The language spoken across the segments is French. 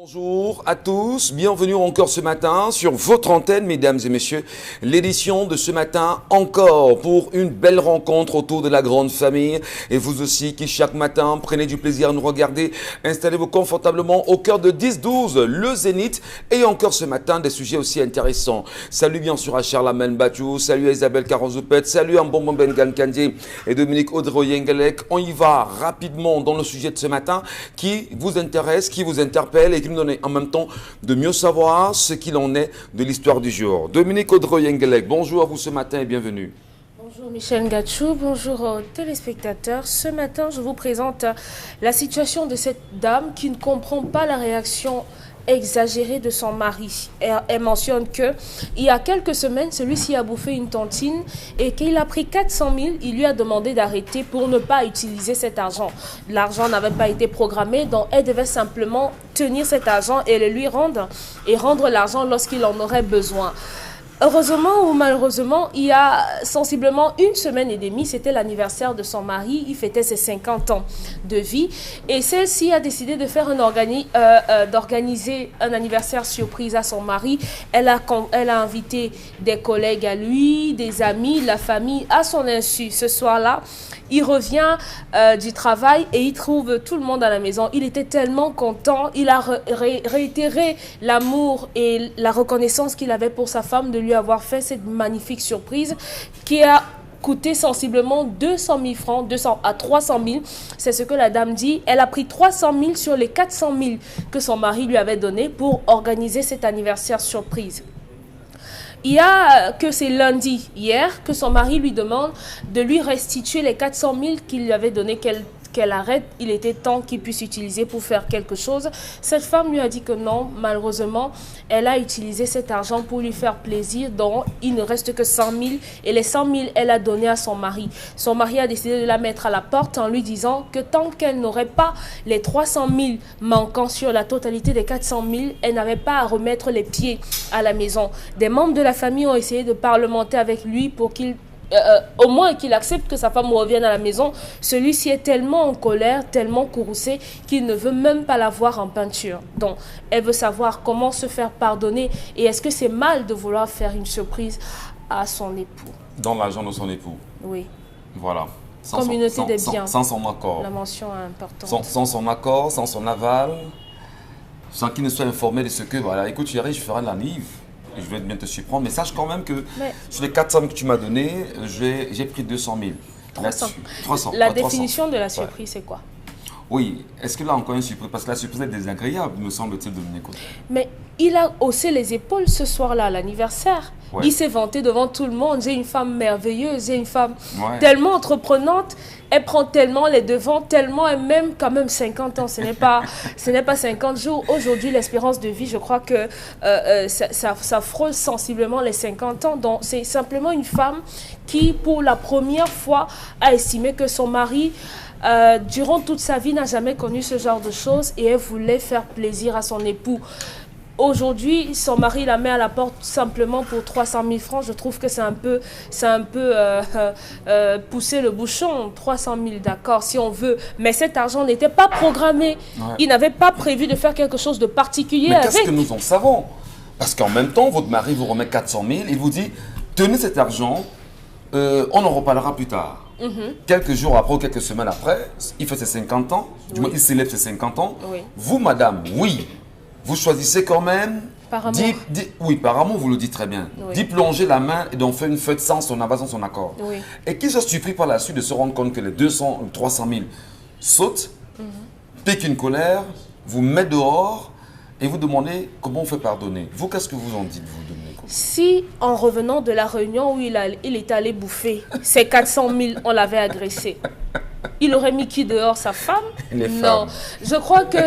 Bonjour à tous, bienvenue encore ce matin sur votre antenne, mesdames et messieurs. L'édition de ce matin encore pour une belle rencontre autour de la grande famille. Et vous aussi qui chaque matin prenez du plaisir à nous regarder, installez-vous confortablement au cœur de 10-12, le Zénith. Et encore ce matin des sujets aussi intéressants. Salut bien sûr à Charlamagne Bachou, salut à Isabelle Caron-Zoupette, salut à Mbombo Bengan Kandie et Dominique Audrey-Yengelek. On y va rapidement dans le sujet de ce matin qui vous intéresse, qui vous interpelle et qui nous donne en même temps de mieux savoir ce qu'il en est de l'histoire du jour. Dominique Audrey-Yengelek, bonjour à vous ce matin et bienvenue. Bonjour Michel Gachou, bonjour aux téléspectateurs. Ce matin, je vous présente la situation de cette dame qui ne comprend pas la réaction exagérée de son mari. Elle mentionne que il y a quelques semaines, celui-ci a bouffé une tontine et qu'il a pris 400 000. Il lui a demandé d'arrêter pour ne pas utiliser cet argent. L'argent n'avait pas été programmé, donc elle devait simplement tenir cet argent et le lui rendre et rendre l'argent lorsqu'il en aurait besoin. Heureusement ou malheureusement, il y a sensiblement une semaine et demie, c'était l'anniversaire de son mari. Il fêtait ses 50 ans de vie. Et celle-ci a décidé de faire d'organiser un anniversaire surprise à son mari. Elle a invité des collègues à lui, des amis, la famille à son insu. Ce soir-là, il revient du travail et il trouve tout le monde à la maison. Il était tellement content. Il a réitéré l'amour et la reconnaissance qu'il avait pour sa femme de lui avoir fait cette magnifique surprise qui a coûté sensiblement 200 000 francs, 200 à 300 000. C'est ce que la dame dit. Elle a pris 300 000 sur les 400 000 que son mari lui avait donné pour organiser cet anniversaire surprise. Il y a que c'est lundi, hier, que son mari lui demande de lui restituer les 400 000 qu'il lui avait donné, qu'elle arrête. Il était temps qu'il puisse utiliser pour faire quelque chose. Cette femme lui a dit que non, malheureusement, elle a utilisé cet argent pour lui faire plaisir, donc il ne reste que 100 000 et les 100 000, elle a donné à son mari. Son mari a décidé de la mettre à la porte en lui disant que tant qu'elle n'aurait pas les 300 000 manquants sur la totalité des 400 000, elle n'avait pas à remettre les pieds à la maison. Des membres de la famille ont essayé de parlementer avec lui pour qu'il au moins qu'il accepte que sa femme revienne à la maison. Celui-ci est tellement en colère, tellement courroucé qu'il ne veut même pas la voir en peinture. Donc, elle veut savoir comment se faire pardonner et est-ce que c'est mal de vouloir faire une surprise à son époux. Dans l'argent de son époux. Oui. Voilà. Communauté des biens. Sans son accord. La mention est importante. Sans son accord, sans son aval, sans qu'il ne soit informé de ce que, voilà, écoute chérie, je ferai la livre. Je vais bien te surprendre, mais sache quand même que sur les 400 000 que tu m'as donné, j'ai pris 200 000. 300. La définition de la surprise, c'est quoi? Oui, est-ce que là encore une surprise? Parce que la surprise est désagréable, me semble-t-il, Dominique. Mais il a haussé les épaules ce soir-là, à l'anniversaire. Ouais. Il s'est vanté devant tout le monde. J'ai une femme merveilleuse, j'ai une femme tellement entreprenante. Elle prend tellement les devants, tellement elle même quand même 50 ans. Ce n'est pas 50 jours. Aujourd'hui, l'espérance de vie, je crois que ça frôle sensiblement les 50 ans. Donc, c'est simplement une femme qui, pour la première fois, a estimé que son mari, durant toute sa vie, n'a jamais connu ce genre de choses et elle voulait faire plaisir à son époux. Aujourd'hui, son mari la met à la porte simplement pour 300 000 francs. Je trouve que c'est un peu pousser le bouchon. 300 000, d'accord, si on veut. Mais cet argent n'était pas programmé. Ouais. Il n'avait pas prévu de faire quelque chose de particulier mais avec. Qu'est-ce que nous en savons? Parce qu'en même temps, votre mari vous remet 400 000. Il vous dit, tenez cet argent, on en reparlera plus tard. Quelques jours après ou quelques semaines après, il fait ses 50 ans. Du moins, il célèbre ses 50 ans. Oui. Vous, madame, oui. Vous choisissez quand même, par amour. Oui, par amour, vous le dites très bien, d'y plonger la main et d'en faire une fête sans son aval, sans son accord. Oui. Et qu'il soit surpris par la suite de se rendre compte que les 200 ou 300 000 sautent, piquent une colère, vous met dehors et vous demandez comment on fait pardonner. Vous, qu'est-ce que vous en dites, vous, Dominique? Si, en revenant de la réunion où il est allé bouffer, ces 400 000, on l'avait agressé. Il aurait mis qui dehors, sa femme? Non, je crois que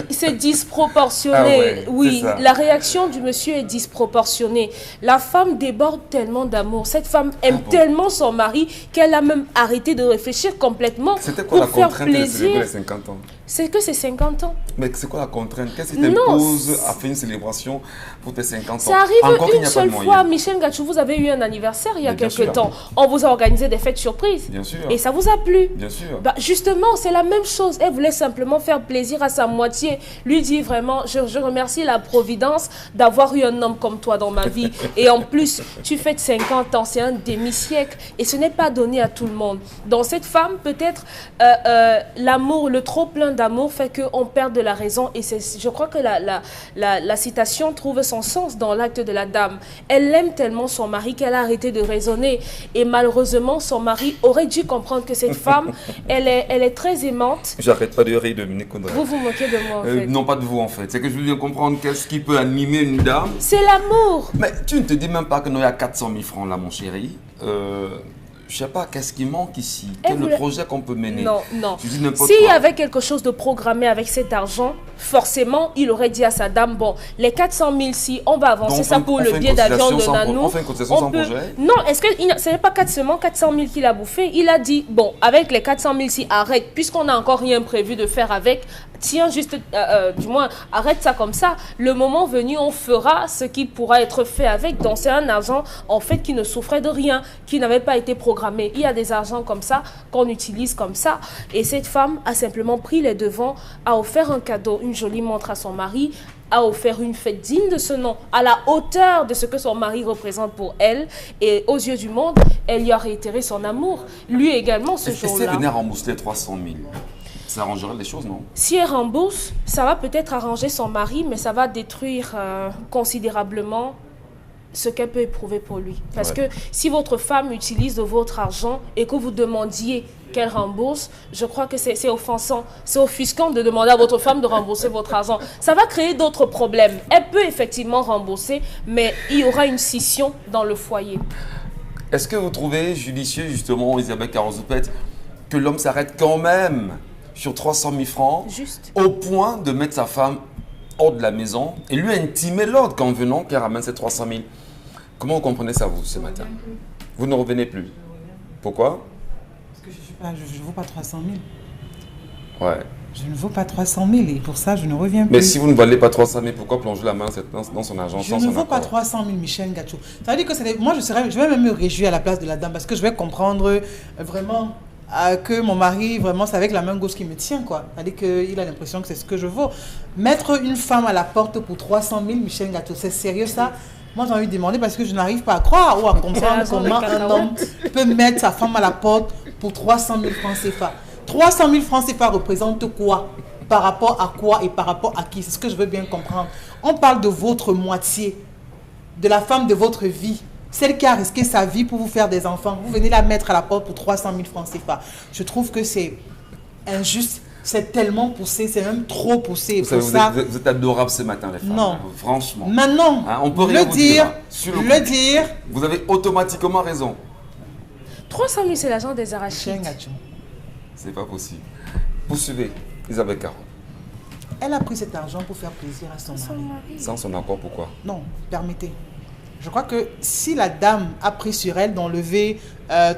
c'est disproportionné. Oui, la réaction du monsieur est disproportionnée. La femme déborde tellement d'amour. Cette femme aime tellement son mari qu'elle a même arrêté de réfléchir complètement. C'était quoi la contrainte de célébrer les 50 ans? C'est que c'est 50 ans. Mais c'est quoi la contrainte? Qu'est-ce qui t'impose à faire une célébration pour tes 50 ans? Ça arrive une seule fois. Michel Gachou, vous avez eu un anniversaire il y a quelques temps. On vous a organisé des fêtes surprises. Bien sûr. Et ça vous a plu. Bien sûr. Bah, justement, c'est la même chose. Elle voulait simplement faire plaisir à sa moitié. Lui dit vraiment, je remercie la Providence d'avoir eu un homme comme toi dans ma vie. Et en plus, tu fêtes 50 ans, c'est un demi-siècle. Et ce n'est pas donné à tout le monde. Dans cette femme, peut-être, l'amour, le trop-plein d'amour fait qu'on perd de la raison. Et je crois que la citation trouve son sens dans l'acte de la dame. Elle aime tellement son mari qu'elle a arrêté de raisonner. Et malheureusement, son mari aurait dû comprendre que cette femme, elle est très aimante. J'arrête pas de rire de Dominique Audrey. Vous vous moquez de moi, en fait. Non, pas de vous, en fait. C'est que je veux bien comprendre qu'est-ce qui peut animer une dame. C'est l'amour. Mais tu ne te dis même pas que nous, il y a 400 000 francs là, mon chéri. Je sais pas, qu'est-ce qui manque ici? Quel est le projet qu'on peut mener? Non, non. S'il y avait quelque chose de programmé avec cet argent, forcément, il aurait dit à sa dame, bon, les 400 000, si on va avancer ça pour le billet d'avion de Nanou. On fait une cotisation sans projet? Non, est-ce que ce n'est pas seulement 400 000 qu'il a bouffé? Il a dit, bon, avec les 400 000, si arrête, puisqu'on n'a encore rien prévu de faire avec, tiens, juste, du moins, arrête ça comme ça. Le moment venu, on fera ce qui pourra être fait avec. Donc, c'est un argent, en fait, qui ne souffrait de rien, qui n'avait pas été programmé. Il y a des argents comme ça, qu'on utilise comme ça. Et cette femme a simplement pris les devants, a offert un cadeau, une jolie montre à son mari, a offert une fête digne de ce nom, à la hauteur de ce que son mari représente pour elle. Et aux yeux du monde, elle lui a réitéré son amour. Lui également, ce jour-là. Est-ce qu'elle venait rembourser 300 000? Ça arrangerait les choses, non? Si elle rembourse, ça va peut-être arranger son mari, mais ça va détruire considérablement ce qu'elle peut éprouver pour lui. Parce que si votre femme utilise de votre argent et que vous demandiez qu'elle rembourse, je crois que c'est offensant, c'est offusquant de demander à votre femme de rembourser votre argent. Ça va créer d'autres problèmes. Elle peut effectivement rembourser, mais il y aura une scission dans le foyer. Est-ce que vous trouvez judicieux, justement, Elisabeth Carrozopet, que l'homme s'arrête quand même sur 300 000 francs, au point de mettre sa femme hors de la maison et lui intimer l'ordre qu'en venant qu'elle ramène ces 300 000? Comment vous comprenez ça, vous, ce matin? Vous ne revenez plus. Pourquoi? Parce que je ne vaux pas 300 000. Ouais. Je ne vaux pas 300 000 et pour ça, je ne reviens plus. Mais si vous ne valez pas 300 000, pourquoi plonger la main dans son argent sans son accord? Je ne vaux pas 300 000, Michel Gachou. Ça veut dire que moi, je vais même me réjouir à la place de la dame parce que je vais comprendre vraiment que mon mari, vraiment, c'est avec la main gauche qui me tient, quoi. C'est-à-dire qu'il a l'impression que c'est ce que je vaux. Mettre une femme à la porte pour 300 000, Michel Gachou, c'est sérieux ça? Moi, j'ai envie de demander parce que je n'arrive pas à croire ou à comprendre comment un homme peut mettre sa femme à la porte pour 300 000 francs CFA. 300 000 francs CFA représente quoi? Par rapport à quoi et par rapport à qui? C'est ce que je veux bien comprendre. On parle de votre moitié, de la femme de votre vie. Celle qui a risqué sa vie pour vous faire des enfants. Vous venez la mettre à la porte pour 300 000 francs CFA. Je trouve que c'est injuste. C'est tellement poussé, c'est même trop poussé. Vous êtes adorable ce matin, les femmes. Non. Hein, franchement. Maintenant, hein, on peut rien vous dire. Vous avez automatiquement raison. 300 000, c'est l'argent des arachides. C'est pas possible. Poursuivez, Elisabeth Caro. Elle a pris cet argent pour faire plaisir à son mari. Sans son accord, pourquoi? Non, permettez. Je crois que si la dame a pris sur elle d'enlever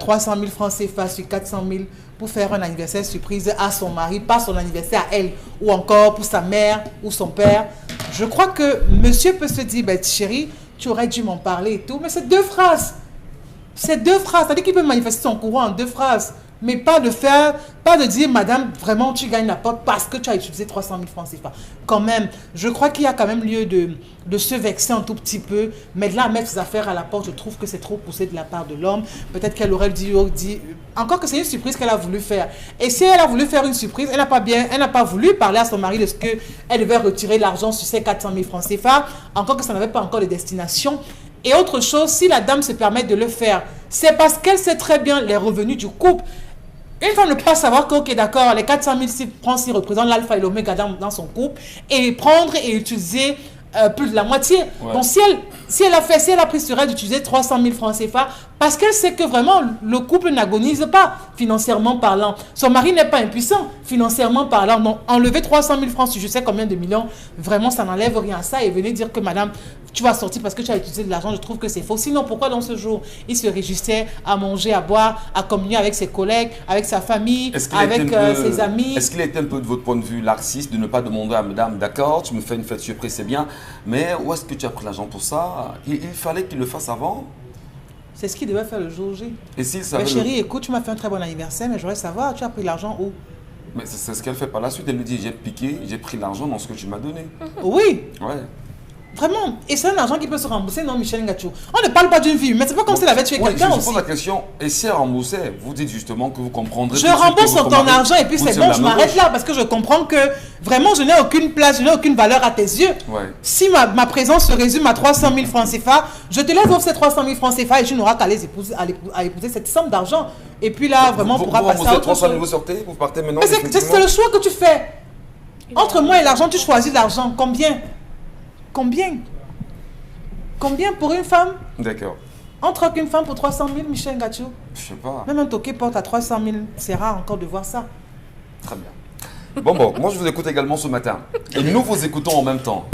300 000 francs CFA sur 400 000 pour faire un anniversaire surprise à son mari, pas son anniversaire à elle, ou encore pour sa mère ou son père, je crois que monsieur peut se dire, ben, chérie, tu aurais dû m'en parler et tout, mais c'est deux phrases. C'est deux phrases, c'est-à-dire qu'il peut manifester son courroux en deux phrases. Mais pas de dire, madame, vraiment, tu gagnes la porte parce que tu as utilisé 300 000 francs CFA. Quand même, je crois qu'il y a quand même lieu de se vexer un tout petit peu. Mais de là, mettre ses affaires à la porte, je trouve que c'est trop poussé de la part de l'homme. Peut-être qu'elle aurait dit, encore que c'est une surprise qu'elle a voulu faire. Et si elle a voulu faire une surprise, elle n'a pas voulu parler à son mari de ce qu'elle devait retirer l'argent sur ses 400 000 francs CFA, encore que ça n'avait pas encore de destination. Et autre chose, si la dame se permet de le faire, c'est parce qu'elle sait très bien les revenus du couple. Une femme ne peut pas savoir que, ok, d'accord, les 400 000 francs s'y représentent l'alpha et l'oméga dans son couple et prendre et utiliser plus de la moitié. Ouais. Donc, si elle a pris sur elle d'utiliser 300 000 francs CFA Parce qu'elle sait que vraiment, le couple n'agonise pas, financièrement parlant. Son mari n'est pas impuissant, financièrement parlant. Donc, enlever 300 000 francs sur je sais combien de millions, vraiment, ça n'enlève rien à ça. Et venez dire que madame, tu vas sortir parce que tu as utilisé de l'argent, je trouve que c'est faux. Sinon, pourquoi dans ce jour, il se réjouissait à manger, à boire, à communier avec ses collègues, avec sa famille, avec ses amis? Est-ce qu'il était un peu, de votre point de vue, laxiste de ne pas demander à madame, d'accord, tu me fais une fête surprise, c'est bien, mais où est-ce que tu as pris l'argent pour ça? Il fallait qu'il le fasse avant. C'est ce qu'il devait faire le jour J. Et s'il Mais savait chérie, écoute, tu m'as fait un très bon anniversaire, mais je voudrais savoir, tu as pris l'argent où? Mais c'est ce qu'elle fait par la suite. Elle lui dit, j'ai piqué, j'ai pris l'argent dans ce que tu m'as donné. Oui. Ouais. Vraiment. Et c'est un argent qui peut se rembourser, non, Michel Ngachou? On ne parle pas d'une vie, mais c'est pas comme si elle avait tué quelqu'un aussi. Je pose la question, et si elle remboursait, vous dites justement que vous comprendrez. Je rembourse ton argent et puis c'est bon, je m'arrête là parce que je comprends que vraiment je n'ai aucune place, je n'ai aucune valeur à tes yeux. Ouais. Si ma présence se résume à 300 000 francs CFA, je te laisse offrir ces 300 000 francs CFA et tu n'auras qu'à les épouser, à épouser cette somme d'argent. Et puis là, vraiment, on pourra passer à autre 300 000, chose. vous sortez, vous partez maintenant. Mais c'est le choix que tu fais. Entre moi et l'argent, tu choisis l'argent. Combien? Combien? Combien pour une femme? D'accord. Entre qu'une femme pour 300 000, Michel Ngachou? Je sais pas. Même un toqué porte à 300 000. C'est rare encore de voir ça. Très bien. Bon, moi je vous écoute également ce matin. Et nous vous écoutons en même temps.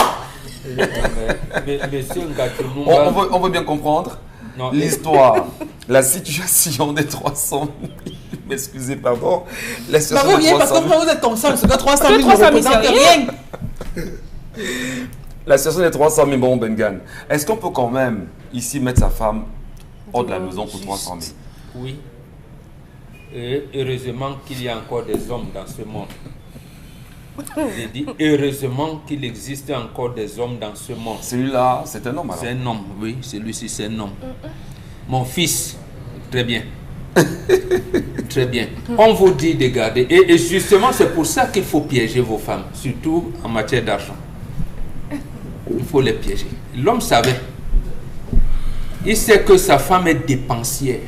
Monsieur Ngachou, on veut bien comprendre l'histoire, la situation des 300 000. M'excusez, pardon. La situation des 300 000. Parce que vous êtes conscient, ce que 300 000 ne représente rien. La situation des 300 000, bon, Bengan, est-ce qu'on peut quand même ici mettre sa femme hors de la maison pour 300 000? Oui. Et heureusement qu'il y a encore des hommes dans ce monde. J'ai dit heureusement qu'il existe encore des hommes dans ce monde. Celui-là, c'est un homme alors? C'est un homme, oui. Celui-ci, c'est un homme. Mon fils, très bien. Très bien. On vous dit de garder. Et justement, c'est pour ça qu'il faut piéger vos femmes, surtout en matière d'argent. Il faut les piéger. L'homme savait. Il sait que sa femme est dépensière.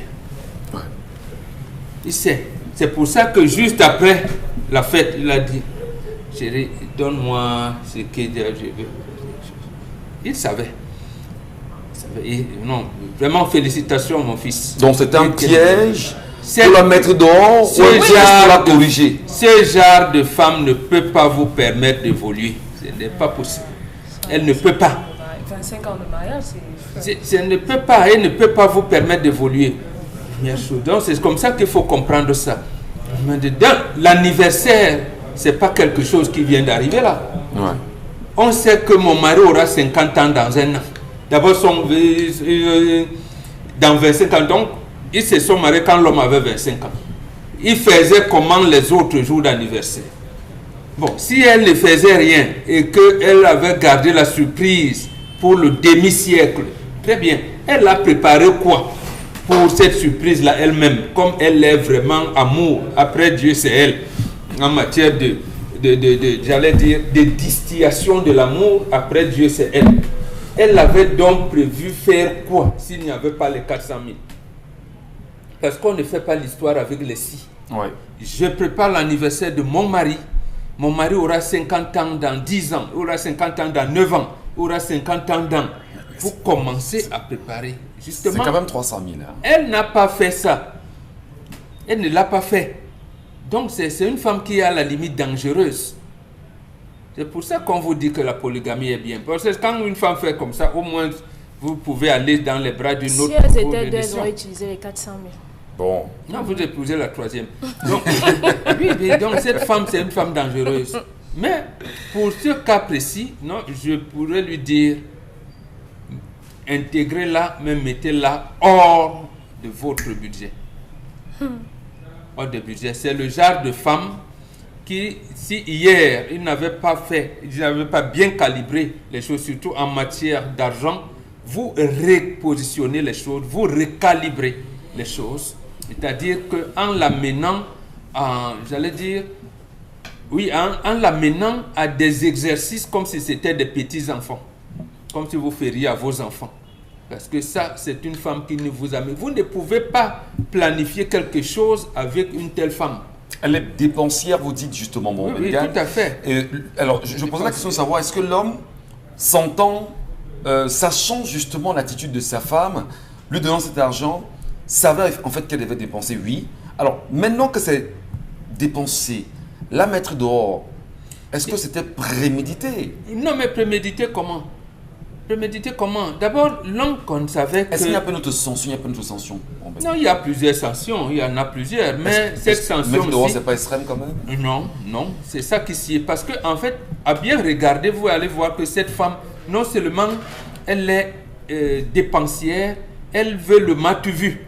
Il sait. C'est pour ça que juste après la fête, il a dit, chérie, donne-moi ce que je veux. Il savait. Non, vraiment félicitations mon fils. Donc c'est un piège pour la mettre dehors ou un piège pour la corriger? Ce genre de femme ne peut pas vous permettre d'évoluer. Ce n'est pas possible. Elle ne peut pas. 25 ans de mariage, elle ne peut pas. Elle ne peut pas vous permettre d'évoluer. Donc c'est comme ça qu'il faut comprendre ça. L'anniversaire, c'est pas quelque chose qui vient d'arriver là. Ouais. On sait que mon mari aura 50 ans dans un an. D'abord, dans 25 ans, donc, ils se sont mariés quand l'homme avait 25 ans. Il faisait comment les autres jours d'anniversaire. Bon, si elle ne faisait rien et qu'elle avait gardé la surprise pour le demi-siècle, très bien. Elle a préparé quoi pour cette surprise-là elle-même? Comme elle est vraiment amour, après Dieu c'est elle, en matière j'allais dire, de distillation de l'amour, après Dieu c'est elle. Elle avait donc prévu faire quoi s'il n'y avait pas les 400 000? Parce qu'on ne fait pas l'histoire avec les si. Ouais. Je prépare l'anniversaire de mon mari. Mon mari aura 50 ans dans 10 ans, aura 50 ans dans 9 ans, aura 50 ans dans... Vous commencez à préparer. Justement, c'est quand même 300 000. Hein. Elle n'a pas fait ça. Elle ne l'a pas fait. Donc c'est une femme qui est à la limite dangereuse. C'est pour ça qu'on vous dit que la polygamie est bien. Parce que quand une femme fait comme ça, au moins vous pouvez aller dans les bras d'une autre. Si elles étaient deux, elles auraient utilisé les 400 000. Bon. Non, vous épousez la troisième. Donc, oui, donc cette femme, c'est une femme dangereuse. Mais pour ce cas précis, non, je pourrais lui dire, intégrez-la, mais mettez-la hors de votre budget. Hors de budget. C'est le genre de femme qui, si hier, il n'avait pas bien calibré les choses, surtout en matière d'argent, vous repositionnez les choses, vous recalibrez les choses. C'est-à-dire qu'en l'amenant, j'allais dire, oui, en l'amenant à des exercices comme si c'était des petits-enfants. Comme si vous feriez à vos enfants. Parce que ça, c'est une femme qui ne vous amène. Vous ne pouvez pas planifier quelque chose avec une telle femme. Elle est dépensière, vous dites justement, mon oui, tout à fait. Et, alors, je pose la question de savoir, est-ce que l'homme s'entend, sachant justement l'attitude de sa femme, lui donnant cet argent, savait en fait qu'elle devait dépenser, oui. Alors, maintenant que c'est dépensé, la mettre dehors, est-ce que c'était prémédité? Non, mais prémédité comment? Prémédité comment? D'abord, l'homme qu'on savait que... Est-ce qu'il n'y a pas notre sanction? Non, il y a plusieurs sanctions, il y en a plusieurs, mais cette sanction mettre dehors, aussi... c'est pas extrême quand même? Non, c'est ça qui s'y est. Parce que, en fait, à bien regarder, vous allez voir que cette femme, non seulement elle est dépensière, elle veut le matu vu.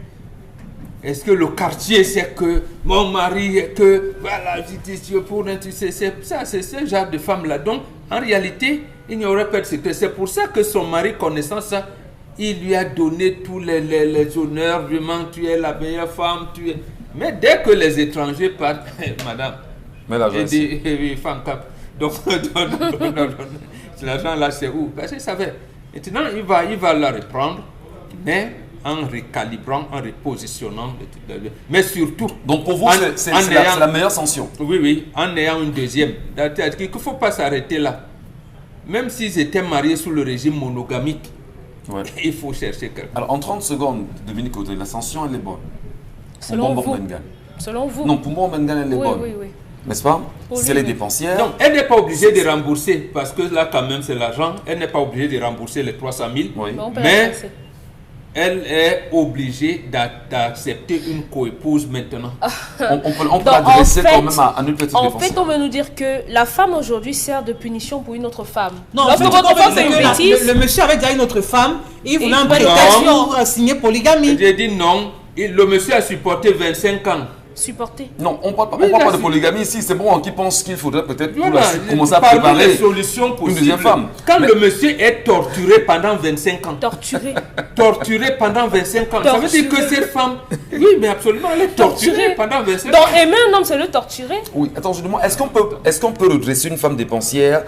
Est-ce que le quartier sait que mon mari est que... Voilà, je dis, pour c'est ça, c'est ce genre de femme-là. Donc, en réalité, il n'y aurait pas de secret. C'est pour ça que son mari, connaissant ça, il lui a donné tous les honneurs. Vraiment, tu es la meilleure femme, tu es... Mais dès que les étrangers partent, madame, mais l'argent, oui, femme cap. Donc, l'argent là, c'est où? Parce qu'il savait. Maintenant, il va la reprendre, mais en recalibrant, en repositionnant. Mais surtout... Donc pour vous, c'est la meilleure sanction? Oui, en ayant une deuxième. Il ne faut pas s'arrêter là. Même s'ils étaient mariés sous le régime monogamique, ouais, il faut chercher quelqu'un. Alors en 30 secondes, Dominique Audrey, la sanction, elle est bonne? Selon vous? Selon vous? Non, pour moi, Mengan, elle est bonne. Oui. N'est-ce pas? C'est les dépensières. Donc, elle n'est pas obligée de rembourser, parce que là, quand même, c'est l'argent. Elle n'est pas obligée de rembourser les 300 000. Oui. Mais elle est obligée d'accepter une coépouse maintenant. On peut adresser quand même à une petite dépense. En fait, on veut nous dire que la femme aujourd'hui sert de punition pour une autre femme. Non, lorsque votre femme fait une bêtise, le monsieur avait déjà une autre femme et il voulait un prétexte pour signer polygamie. J'ai dit non. Le monsieur a supporté 25 ans. Supporter. Non, on ne parle pas de polygamie ici. C'est bon, qui pense qu'il faudrait peut-être commencer à préparer des solutions possibles. Une deuxième femme. Quand le monsieur est torturé pendant 25 ans. Torturé pendant 25 ans. Ça veut dire que cette femme, oui, mais absolument, elle est torturée pendant 25 ans. Donc aimer un homme, c'est le torturer. Oui, attends, je demande, est-ce qu'on peut redresser une femme dépensière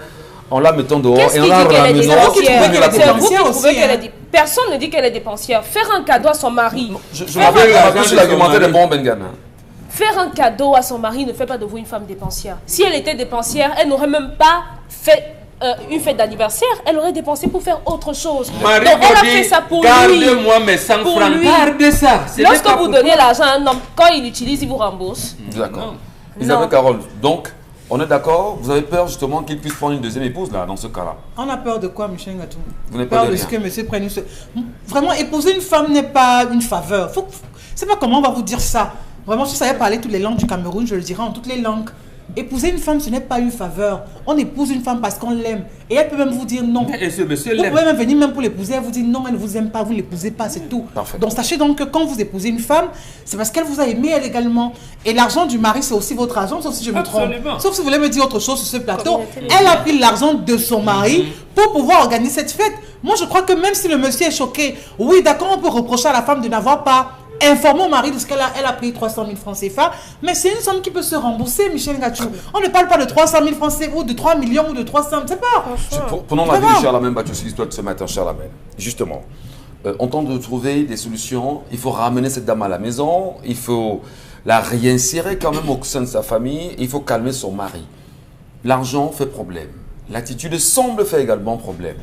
en la mettant dehors et en la ramenant? C'est vous qui trouvez qu'elle est dépensière. Personne ne dit qu'elle est dépensière. Faire un cadeau à son mari. Je m'appelle sur l'argumentaire de bon Bengana. Faire un cadeau à son mari ne fait pas de vous une femme dépensière. Si elle était dépensière, elle n'aurait même pas fait une fête d'anniversaire. Elle aurait dépensé pour faire autre chose. Marie, donc elle a fait ça pour lui. Gardez-moi mes 100 francs. Gardez ça. Lorsque vous donnez l'argent à un homme, quand il l'utilise, il vous rembourse. D'accord. Isabelle Carole, donc, on est d'accord? Vous avez peur justement qu'il puisse prendre une deuxième épouse là, dans ce cas-là? On a peur de quoi, Michel Ngatou? Vous n'avez peur de ce que monsieur prenne une... Vraiment, épouser une femme n'est pas une faveur. C'est pas comment on va vous dire ça. Vraiment, si je savais parler toutes les langues du Cameroun, je le dirais en toutes les langues. Épouser une femme, ce n'est pas une faveur. On épouse une femme parce qu'on l'aime. Et elle peut même vous dire non. Et ce monsieur vous pouvez même venir même pour l'épouser, elle vous dit non, elle ne vous aime pas, vous ne l'épousez pas, c'est tout. Parfait. Donc sachez donc que quand vous épousez une femme, c'est parce qu'elle vous a aimé elle également. Et l'argent du mari, c'est aussi votre argent, sauf si je me trompe. Sauf si vous voulez me dire autre chose sur ce plateau. Elle a pris l'argent de son mari pour pouvoir organiser cette fête. Moi, je crois que même si le monsieur est choqué, oui, d'accord, on peut reprocher à la femme de n'avoir pas informer au mari de ce qu'elle a pris 300 000 francs CFA, mais c'est une somme qui peut se rembourser, Michel Ngatou. On ne parle pas de 300 000 francs CFA ou de 3 millions ou de 300, je ne sais pas. Prenons la vie de Charlemagne Battus, l'histoire de ce matin, Charlemagne. Justement, on tente de trouver des solutions. Il faut ramener cette dame à la maison, il faut la réinsérer quand même au sein de sa famille, il faut calmer son mari. L'argent fait problème. L'attitude semble faire également problème.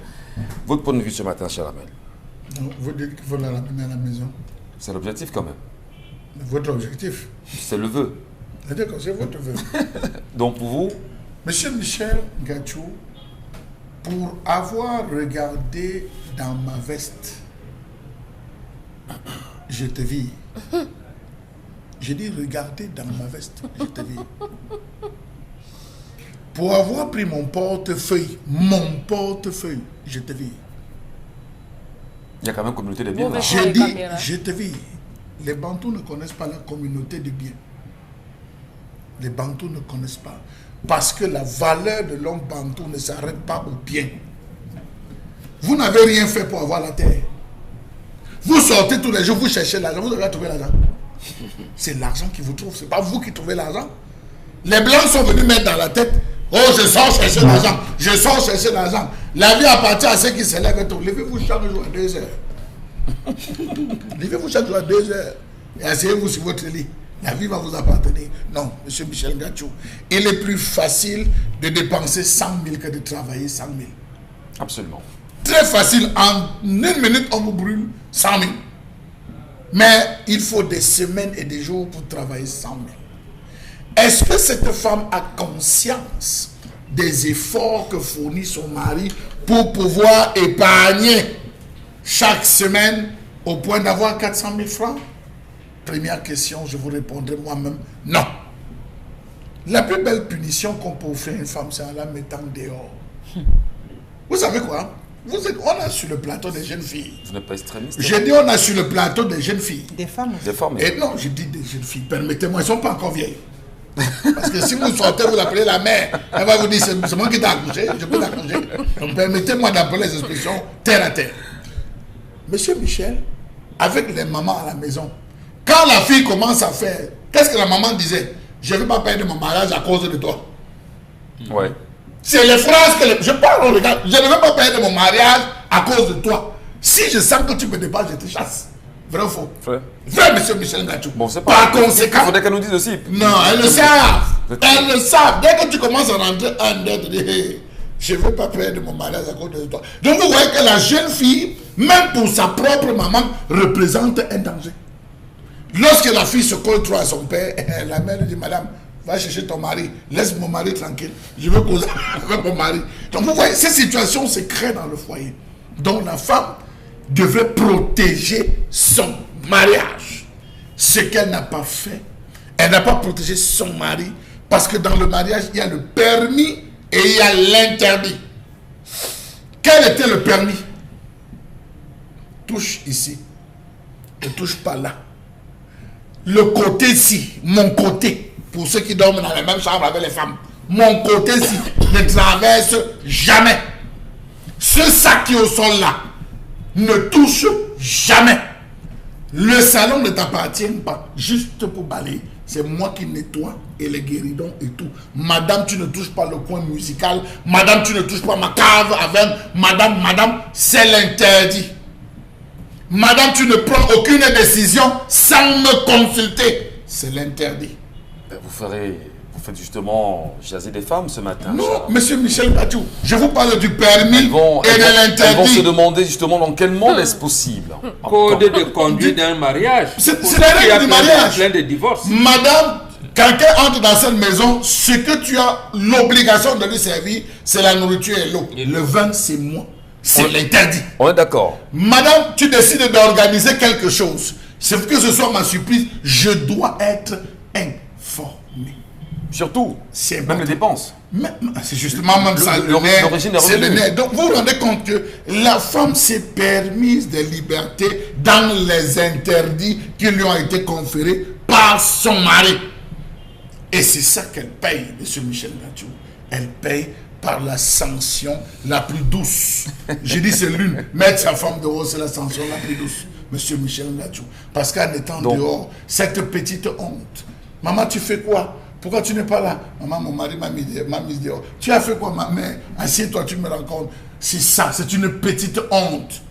Votre point de vue ce matin, Charlemagne? Vous dites qu'il faut la ramener à la maison. C'est l'objectif quand même. Votre objectif? C'est le vœu. D'accord, c'est votre vœu. Donc pour vous? Monsieur Michel Ngatou, pour avoir regardé dans ma veste, je te vis. J'ai dit regarder dans ma veste, je te vis. Pour avoir pris mon portefeuille, je te vis. Il y a quand même une communauté de biens. J'ai dit, je te vis. Les Bantous ne connaissent pas la communauté de biens. Les Bantous ne connaissent pas. Parce que la valeur de l'homme Bantou ne s'arrête pas au bien. Vous n'avez rien fait pour avoir la terre. Vous sortez tous les jours, vous cherchez l'argent, vous devez trouver l'argent. C'est l'argent qui vous trouve, ce n'est pas vous qui trouvez l'argent. Les Blancs sont venus mettre dans la tête, oh, je sors chercher l'argent, je sors chercher l'argent. La vie appartient à ceux qui se lèvent et tout. Levez-vous chaque jour à 2 heures. Levez-vous chaque jour à 2 heures et asseyez-vous sur votre lit. La vie va vous appartenir. Non, monsieur Michel Ngatou, il est plus facile de dépenser 100 000 que de travailler 100 000. Absolument. Très facile. En 1 minute, on vous brûle 100 000. Mais il faut des semaines et des jours pour travailler 100 000. Est-ce que cette femme a conscience des efforts que fournit son mari pour pouvoir épargner chaque semaine au point d'avoir 400 000 francs? Première question, je vous répondrai moi-même, non. La plus belle punition qu'on peut offrir à une femme, c'est en la mettant dehors. Vous savez quoi? On a sur le plateau des jeunes filles. Vous n'êtes pas extrémiste? J'ai dit on a sur le plateau des jeunes filles. Des femmes. Des femmes. Et non, j'ai dit des jeunes filles. Permettez-moi, elles ne sont pas encore vieilles. Parce que si vous sortez, vous appelez la mère, elle va vous dire c'est moi qui t'ai accouché, je peux l'accoucher. Donc permettez-moi d'appeler les expressions terre à terre. Monsieur Michel, avec les mamans à la maison, quand la fille commence à faire, qu'est-ce que la maman disait? Je ne vais pas perdre mon mariage à cause de toi. Ouais. C'est les phrases que je parle, regarde, je ne vais pas perdre mon mariage à cause de toi. Si je sens que tu me dépasses, je te chasse. Vrai ou faux? Vrai, monsieur Michel Ngachou. Bon, c'est pas. Par conséquent. Il faudrait qu'elle nous dise aussi. Non, elles le savent. Elles le savent. Dès que tu commences à rentrer en dedans, tu dis, hey, je ne veux pas perdre mon mariage à cause de toi. Donc vous voyez que la jeune fille, même pour sa propre maman, représente un danger. Lorsque la fille se colle trop à son père, la mère lui dit, madame, va chercher ton mari, laisse mon mari tranquille, je veux causer avec mon mari. Donc vous voyez, ces situations se créent dans le foyer. Donc la femme devrait protéger son mariage. Ce qu'elle n'a pas fait, elle n'a pas protégé son mari, parce que dans le mariage, il y a le permis et il y a l'interdit. Quel était le permis? Touche ici, ne touche pas là. Le côté-ci, mon côté, pour ceux qui dorment dans la même chambre avec les femmes, mon côté-ci ne traverse jamais. Ce sac qui est au sol là ne touche jamais. Le salon ne t'appartient pas, juste pour balayer. C'est moi qui nettoie et les guéridons et tout. Madame, tu ne touches pas le coin musical. Madame, tu ne touches pas ma cave avec. Madame, c'est l'interdit. Madame, tu ne prends aucune décision sans me consulter. C'est l'interdit. Vous faites justement jaser des femmes ce matin. Non, monsieur Michel Ngachou, je vous parle du permis et de l'interdit. Elles vont se demander justement dans quel monde est-ce possible. Code de conduite d'un mariage. C'est la règle du mariage. Plein de divorces. Madame, quelqu'un entre dans cette maison, ce que tu as l'obligation de lui servir, c'est la nourriture et l'eau. Le vin, c'est moi. C'est l'interdit. On est d'accord. Madame, tu décides d'organiser quelque chose. C'est que ce soit ma surprise, je dois être informé. Surtout, c'est même les dépenses. C'est justement même ça. L'origine c'est le nerf. Donc vous vous rendez compte que la femme s'est permise des libertés dans les interdits qui lui ont été conférés par son mari. Et c'est ça qu'elle paye, monsieur Michel Ngachou. Elle paye par la sanction la plus douce. J'ai dit c'est l'une. Mettre sa femme dehors, c'est la sanction la plus douce, monsieur Michel Ngachou. Parce qu'en étant dehors, cette petite honte. Maman, tu fais quoi? Pourquoi tu n'es pas là? Maman, mon mari m'a mis dehors. Tu as fait quoi, ma mère? Assieds-toi, tu me rencontres. C'est ça, c'est une petite honte.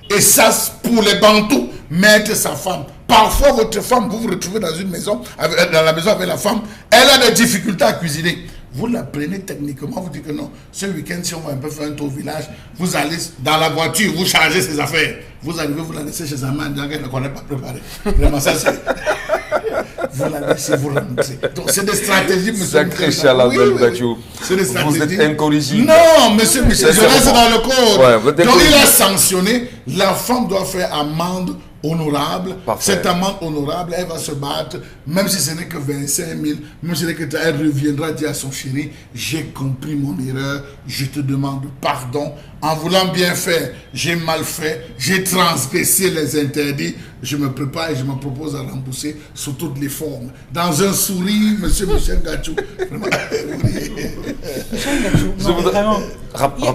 Et ça, pour les Bantous, mettre sa femme. Parfois, votre femme, vous vous retrouvez dans une maison, dans la maison avec la femme, elle a des difficultés à cuisiner. Vous la prenez techniquement, vous dites que non, ce week-end, si on va un peu faire un tour au village, vous allez dans la voiture, vous chargez ses affaires. Vous arrivez, vous la laissez chez sa main, en disant qu'elle ne connaît pas préparer. Vraiment, ça, c'est... Vous la laissez, vous rentrez. Donc, c'est des stratégies, monsieur. Sacré Charles Ngachou. C'est des stratégies. Vous êtes incorrigible. Non, monsieur Michel, je reste dans le code. Ouais, donc, il a sanctionné. La femme doit faire amende honorable. Parfait. Cette amende honorable, elle va se battre, même si ce n'est que 25 000, même si ce n'est que elle reviendra dire à son chéri, j'ai compris mon erreur, je te demande pardon. En voulant bien faire, j'ai mal fait, j'ai transgressé les interdits, je me prépare et je me propose à rembourser sous toutes les formes. Dans un sourire, monsieur Michel Ngachou. Michel Ngachou, non, vraiment,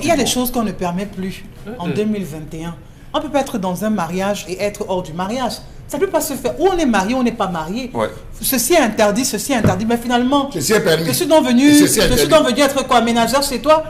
il y a des choses qu'on ne permet plus en 2021. On ne peut pas être dans un mariage et être hors du mariage. Ça ne peut pas se faire. Ou on est marié, ou on n'est pas marié. Ouais. Ceci est interdit, mais finalement, ceci est permis. je suis donc venu être quoi, ménageur chez toi.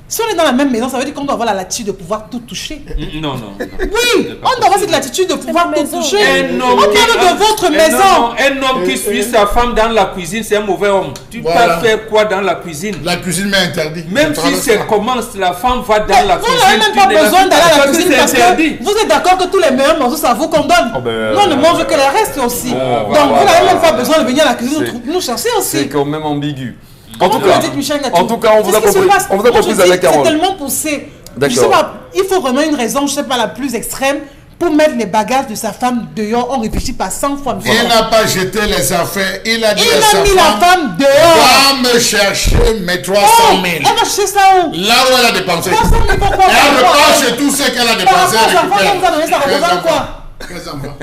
Si on est dans la même maison, ça veut dire qu'on doit avoir la latitude de pouvoir tout toucher. Non, non. Oui, on doit avoir cette latitude de pouvoir tout toucher. Un On parle de votre maison. Un homme qui suit sa femme dans la cuisine, c'est un mauvais homme. Tu peux faire quoi dans la cuisine? La cuisine m'est interdite. Même si c'est commence, la femme va dans la cuisine. Vous n'avez même pas besoin d'aller à la cuisine parce que vous êtes d'accord que tous les meilleurs morceaux, ça vous qu'on donne. Nous, on ne mange que le reste aussi. Donc, vous n'avez même pas besoin de venir à la cuisine nous chercher aussi. C'est quand même ambigu. En tout cas, on vous a compris avec Carole. C'est tellement poussé. Je sais D'accord. pas, il faut vraiment une raison, je sais pas, la plus extrême pour mettre les bagages de sa femme dehors. On réfléchit pas 100 fois. Il n'a pas jeté les affaires. Il a dit Il à sa a mis la femme dehors. va me chercher mes 300 000. Elle va chercher ça où? Là où elle a dépensé. 300 000 pourquoi? Elle repart chez tout ce qu'elle a dépensé. Par rapport à sa femme, on va donner ça représente quoi? 15 enfants.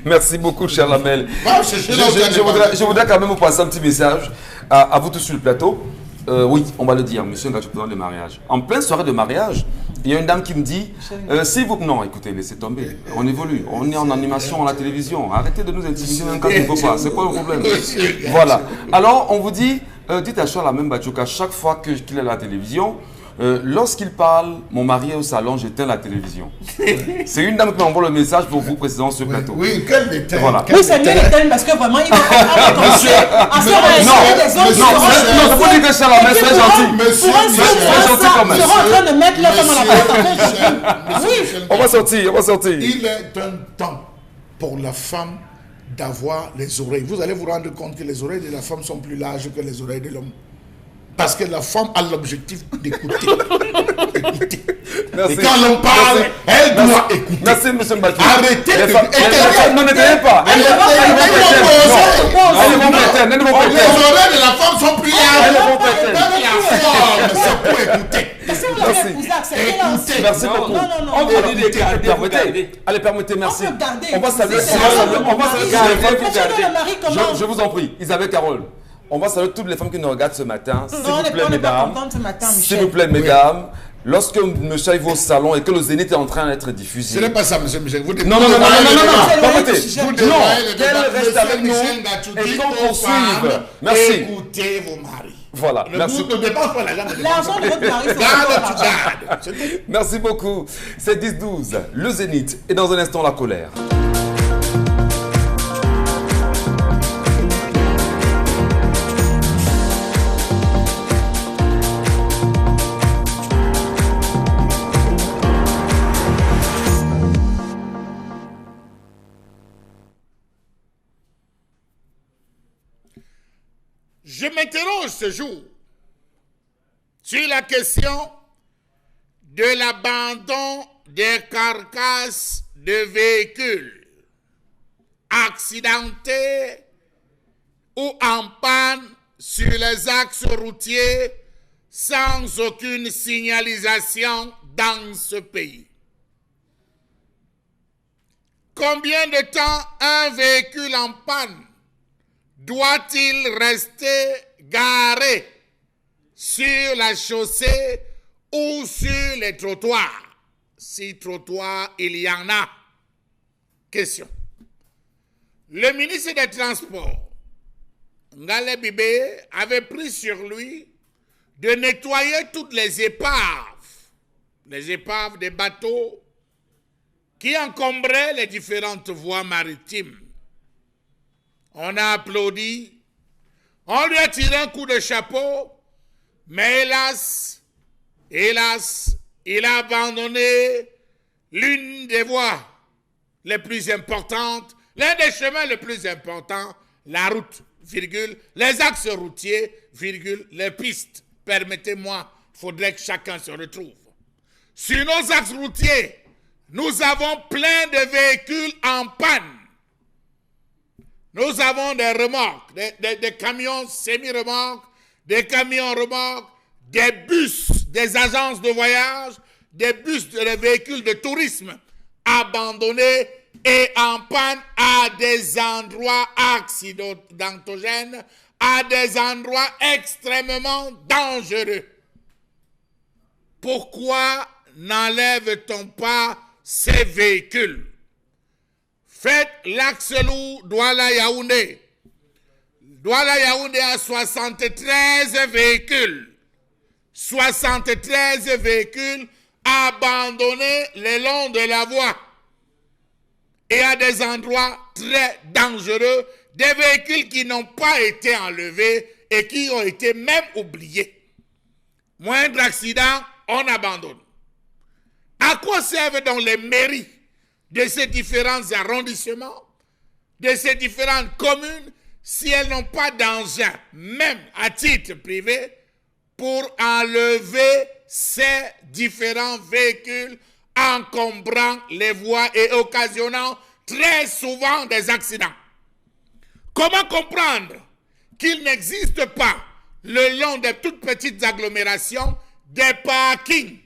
Merci beaucoup, cher Lamel. Va chercher là où tu as dépensé. Je voudrais quand même vous passer un petit message à vous tous sur le plateau. Oui, on va le dire, monsieur Ngachou, président de mariage. En pleine soirée de mariage, il y a une dame qui me dit si vous. Non, écoutez, laissez tomber. On évolue. On est en animation à la télévision. Arrêtez de nous intimider même quand il ne faut pas. C'est quoi le problème? Voilà. Alors, on vous dit dites à Charles Lamel Bachouka, chaque fois qu'il est à la télévision, lorsqu'il parle, mon mari est au salon, j'éteins la télévision. C'est une dame qui m'envoie le message pour vous précisément sur le plateau. Oui, quel détail. Voilà. Oui, c'est mieux l'éteindre parce que vraiment, il va commencer à se réagir des autres. Non, c'est pas dire que Charles Lamel, c'est gentil. Monsieur c'est gentil quand même. Ils seront en train de mettre leur femme à la porte. Oui. On va sortir. Il est un temps pour la femme d'avoir les oreilles. Vous allez vous rendre compte que les oreilles de la femme sont plus larges que les oreilles de l'homme. Parce que la femme a l'objectif d'écouter. Merci. Et quand l'on parle, elle doit écouter. Merci, monsieur Mbachou. Arrêtez Les de... femmes, non, n'éteignez pas. Les oreilles de la femme sont plus larges. La forme, c'est pour écouter. Est-ce que vous l'avez épousé, acceptez là aussi? Merci beaucoup. Non. On vous dit de garder, vous gardez. Allez, permettez, merci. On peut garder. On va saluer C'est on va saluer la les femmes qui Vous gardez le mari comment? Je vous en prie, Isabelle Carole. On va saluer toutes les femmes qui nous regardent ce matin. S'il Non, vous plaît, on n'est pas mesdames. contente ce matin, S'il Michel. vous plaît, mesdames. Lorsque monsieur arrive au salon et que le Zénith est en train d'être diffusé. Ce n'est pas ça, monsieur Michel. Vous Non. Permettez. Non, qu'elle reste avec nous et qu'on poursuive. Merci. Écoutez vos maris. Voilà, merci. Ne dépense pas l'argent. L'argent de votre mari, c'est Garde, tu gardes. Merci beaucoup. C'est 10-12. Le Zénith et dans un instant la colère. Je m'interroge ce jour sur la question de l'abandon des carcasses de véhicules accidentés ou en panne sur les axes routiers sans aucune signalisation dans ce pays. Combien de temps un véhicule en panne doit-il rester garé sur la chaussée ou sur les trottoirs? Si trottoirs il y en a. Question. Le ministre des Transports, Ngale Bibé, avait pris sur lui de nettoyer toutes les épaves des bateaux qui encombraient les différentes voies maritimes. On a applaudi, on lui a tiré un coup de chapeau, mais hélas, il a abandonné l'une des voies les plus importantes, l'un des chemins les plus importants, la route, virgule, les axes routiers, virgule, les pistes. Permettez-moi, il faudrait que chacun se retrouve. Sur nos axes routiers, nous avons plein de véhicules en panne. Nous avons des remorques, des camions semi-remorques, des camions remorques, des bus, des agences de voyage, des bus, des véhicules de tourisme abandonnés et en panne à des endroits accidentogènes, à des endroits extrêmement dangereux. Pourquoi n'enlève-t-on pas ces véhicules? Faites l'axe lourd Douala-Yaoundé. Douala-Yaoundé a 73 véhicules 73 véhicules abandonnés le long de la voie. Et à des endroits très dangereux, des véhicules qui n'ont pas été enlevés et qui ont été même oubliés. Moindre accident, on abandonne. À quoi servent donc les mairies de ces différents arrondissements, de ces différentes communes, si elles n'ont pas d'engin, même à titre privé, pour enlever ces différents véhicules encombrant les voies et occasionnant très souvent des accidents? Comment comprendre qu'il n'existe pas, le long de toutes petites agglomérations, des parkings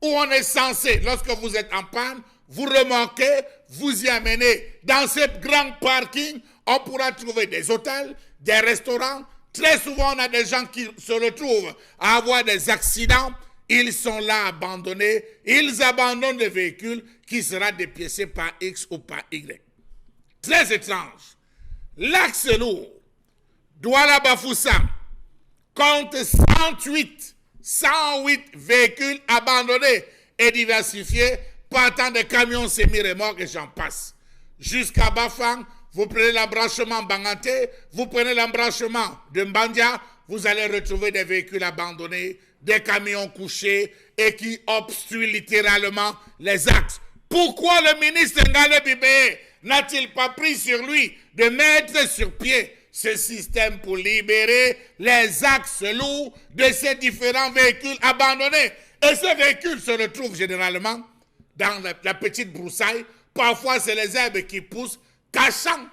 où on est censé, lorsque vous êtes en panne, vous remorquez, vous y amenez. Dans ces grands parkings, on pourra trouver des hôtels, des restaurants. Très souvent, on a des gens qui se retrouvent à avoir des accidents. Ils sont là abandonnés. Ils abandonnent le véhicule qui sera dépiécé par X ou par Y. Très étrange. L'axe lourd, Douala-Bafoussam, compte 108 véhicules abandonnés et diversifiés, partant des camions semi-remorques et j'en passe. Jusqu'à Bafang, vous prenez l'embranchement Banganté, vous prenez l'embranchement de Mbandia, vous allez retrouver des véhicules abandonnés, des camions couchés et qui obstruent littéralement les axes. Pourquoi le ministre Ngale Bibé n'a-t-il pas pris sur lui de mettre sur pied ce système pour libérer les axes lourds de ces différents véhicules abandonnés? Et ces véhicules se retrouvent généralement dans la petite broussaille. Parfois, c'est les herbes qui poussent, cachant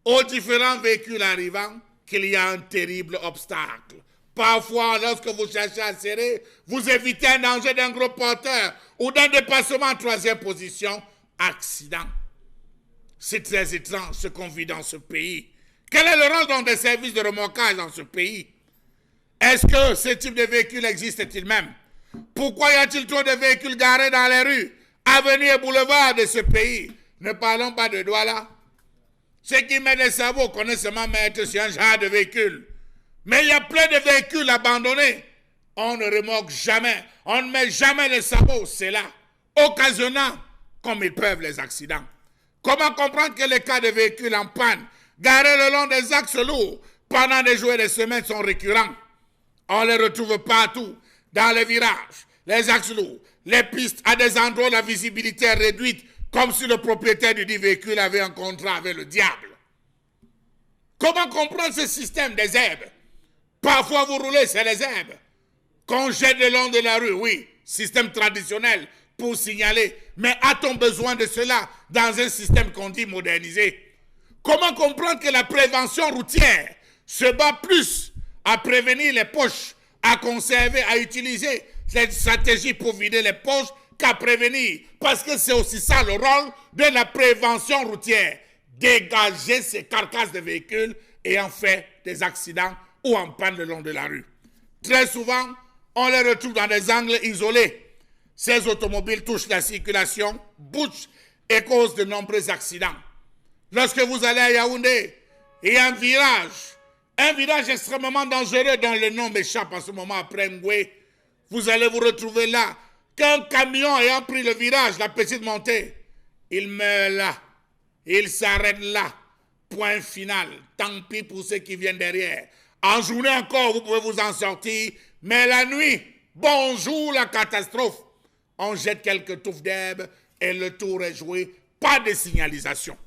aux différents véhicules arrivant qu'il y a un terrible obstacle. Parfois, lorsque vous cherchez à serrer, vous évitez un danger d'un gros porteur ou d'un dépassement en troisième position. Accident. C'est très étrange ce qu'on vit dans ce pays. Quel est le rôle donc des services de remorquage dans ce pays? Est-ce que ce type de véhicule existe-t-il même? Pourquoi y a-t-il trop de véhicules garés dans les rues, avenues et boulevards de ce pays? Ne parlons pas de Douala. Ceux qui mettent les sabots connaissent seulement mettre sur un genre de véhicule. Mais il y a plein de véhicules abandonnés. On ne remorque jamais. On ne met jamais les sabots. C'est là, occasionnant, comme ils peuvent, les accidents. Comment comprendre que les cas de véhicules en panne, garés le long des axes lourds, pendant des jours et des semaines sont récurrents? On les retrouve partout, dans les virages, les axes lourds, les pistes, à des endroits où la visibilité est réduite, comme si le propriétaire du dit véhicule avait un contrat avec le diable. Comment comprendre ce système des herbes? Parfois vous roulez, c'est les herbes qu'on jette le long de la rue, oui, système traditionnel pour signaler. Mais a-t-on besoin de cela dans un système qu'on dit modernisé? Comment comprendre que la prévention routière se bat plus à prévenir les poches, à conserver, à utiliser cette stratégie pour vider les poches qu'à prévenir? Parce que c'est aussi ça le rôle de la prévention routière. Dégager ces carcasses de véhicules ayant fait des accidents ou en panne le long de la rue. Très souvent, on les retrouve dans des angles isolés. Ces automobiles touchent la circulation, bouchent et causent de nombreux accidents. Lorsque vous allez à Yaoundé, il y a un virage extrêmement dangereux dont le nom m'échappe en ce moment après Ngwe. Vous allez vous retrouver là, qu'un camion ayant pris le virage, la petite montée, il meurt là, il s'arrête là, point final. Tant pis pour ceux qui viennent derrière. En journée encore, vous pouvez vous en sortir, mais la nuit, bonjour la catastrophe. On jette quelques touffes d'herbe et le tour est joué. Pas de signalisation.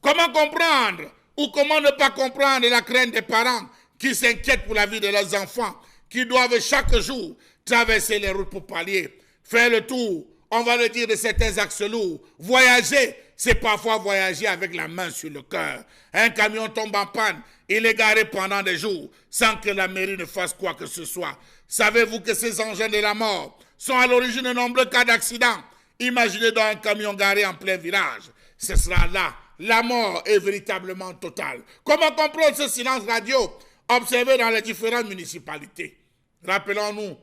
Comment comprendre ou comment ne pas comprendre la crainte des parents qui s'inquiètent pour la vie de leurs enfants, qui doivent chaque jour traverser les routes pour pallier, faire le tour, on va le dire, de certains axes lourds. Voyager, c'est parfois voyager avec la main sur le cœur. Un camion tombe en panne, il est garé pendant des jours sans que la mairie ne fasse quoi que ce soit. Savez-vous que ces engins de la mort sont à l'origine de nombreux cas d'accidents? Imaginez donc un camion garé en plein virage. Ce sera là. La mort est véritablement totale. Comment comprendre ce silence radio observé dans les différentes municipalités? Rappelons-nous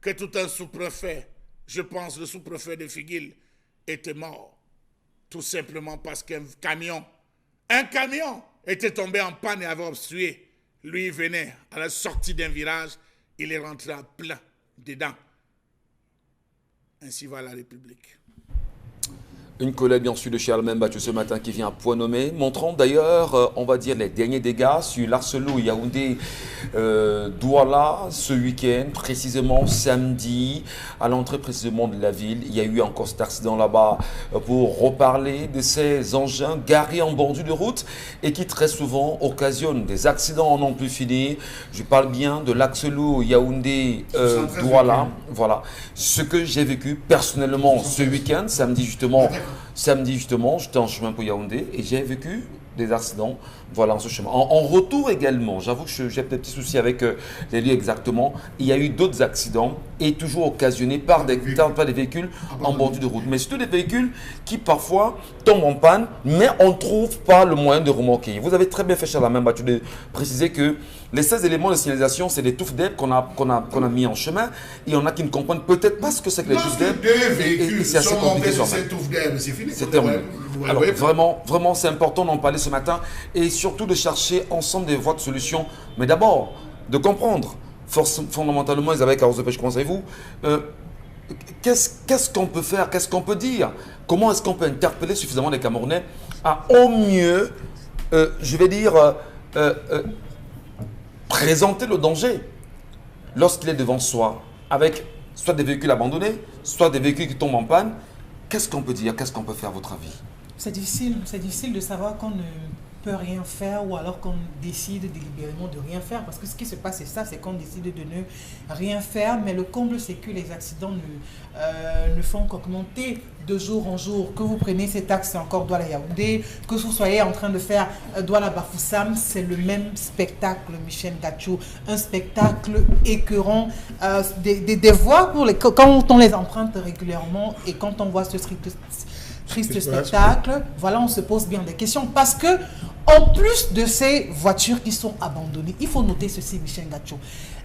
que tout un sous-préfet, je pense le sous-préfet de Figuil, était mort. Tout simplement parce qu'un camion était tombé en panne et avait obstrué. Lui venait à la sortie d'un virage il est rentré à plein dedans. Ainsi va la République. Une collègue bien sûr de chez Allemagne battue ce matin qui vient à point nommé, montrant d'ailleurs, on va dire, les derniers dégâts sur l'Arcelou Yaoundé Douala ce week-end, précisément samedi, à l'entrée précisément de la ville. Il y a eu encore cet accident là-bas pour reparler de ces engins garés en bordure de route et qui très souvent occasionnent des accidents en n'en plus finir. Je parle bien de l'Arcelou Yaoundé Douala. Voilà. Ce que j'ai vécu personnellement ce week-end, samedi justement, j'étais en chemin pour Yaoundé et j'ai vécu des accidents voilà, en ce chemin. En retour également, j'avoue que j'ai peut-être des petits soucis avec les lieux exactement. Il y a eu d'autres accidents et toujours occasionnés par des véhicules en bordure de route. Mais surtout des véhicules qui parfois tombent en panne, mais on ne trouve pas le moyen de remorquer. Vous avez très bien fait, Charles Main Battu, de préciser que les 16 éléments de signalisation, c'est des touffes d'herbe qu'on a mis en chemin. Il y en a qui ne comprennent peut-être pas ce que c'est que les touffes d'herbe. Deux véhicules c'est assez sont compliqué montés sur quand même. ces touffes d'herbe, c'est fini. C'est terminé. Alors vraiment, c'est important d'en parler ce matin et surtout de chercher ensemble des voies de solution. Mais d'abord, de comprendre fondamentalement, Isabelle Carros de Pêche, comment savez-vous, qu'est-ce qu'on peut faire, qu'est-ce qu'on peut dire, comment est-ce qu'on peut interpeller suffisamment les Camerounais à au mieux, je vais dire, présenter le danger lorsqu'il est devant soi, avec soit des véhicules abandonnés, soit des véhicules qui tombent en panne. Qu'est-ce qu'on peut dire, qu'est-ce qu'on peut faire à votre avis? C'est difficile de savoir qu'on ne peut rien faire ou alors qu'on décide délibérément de rien faire. Parce que ce qui se passe, c'est ça, c'est qu'on décide de ne rien faire. Mais le comble, c'est que les accidents ne font qu'augmenter de jour en jour. Que vous preniez cet axe encore Douala Yaoundé, que vous soyez en train de faire Douala Bafoussam, c'est le même spectacle, Michel Gachou. Un spectacle écœurant. Des voies pour quand on les emprunte régulièrement et quand on voit ce triste spectacle, voilà, on se pose bien des questions. Parce que, en plus de ces voitures qui sont abandonnées, il faut noter ceci, Michel Gachou.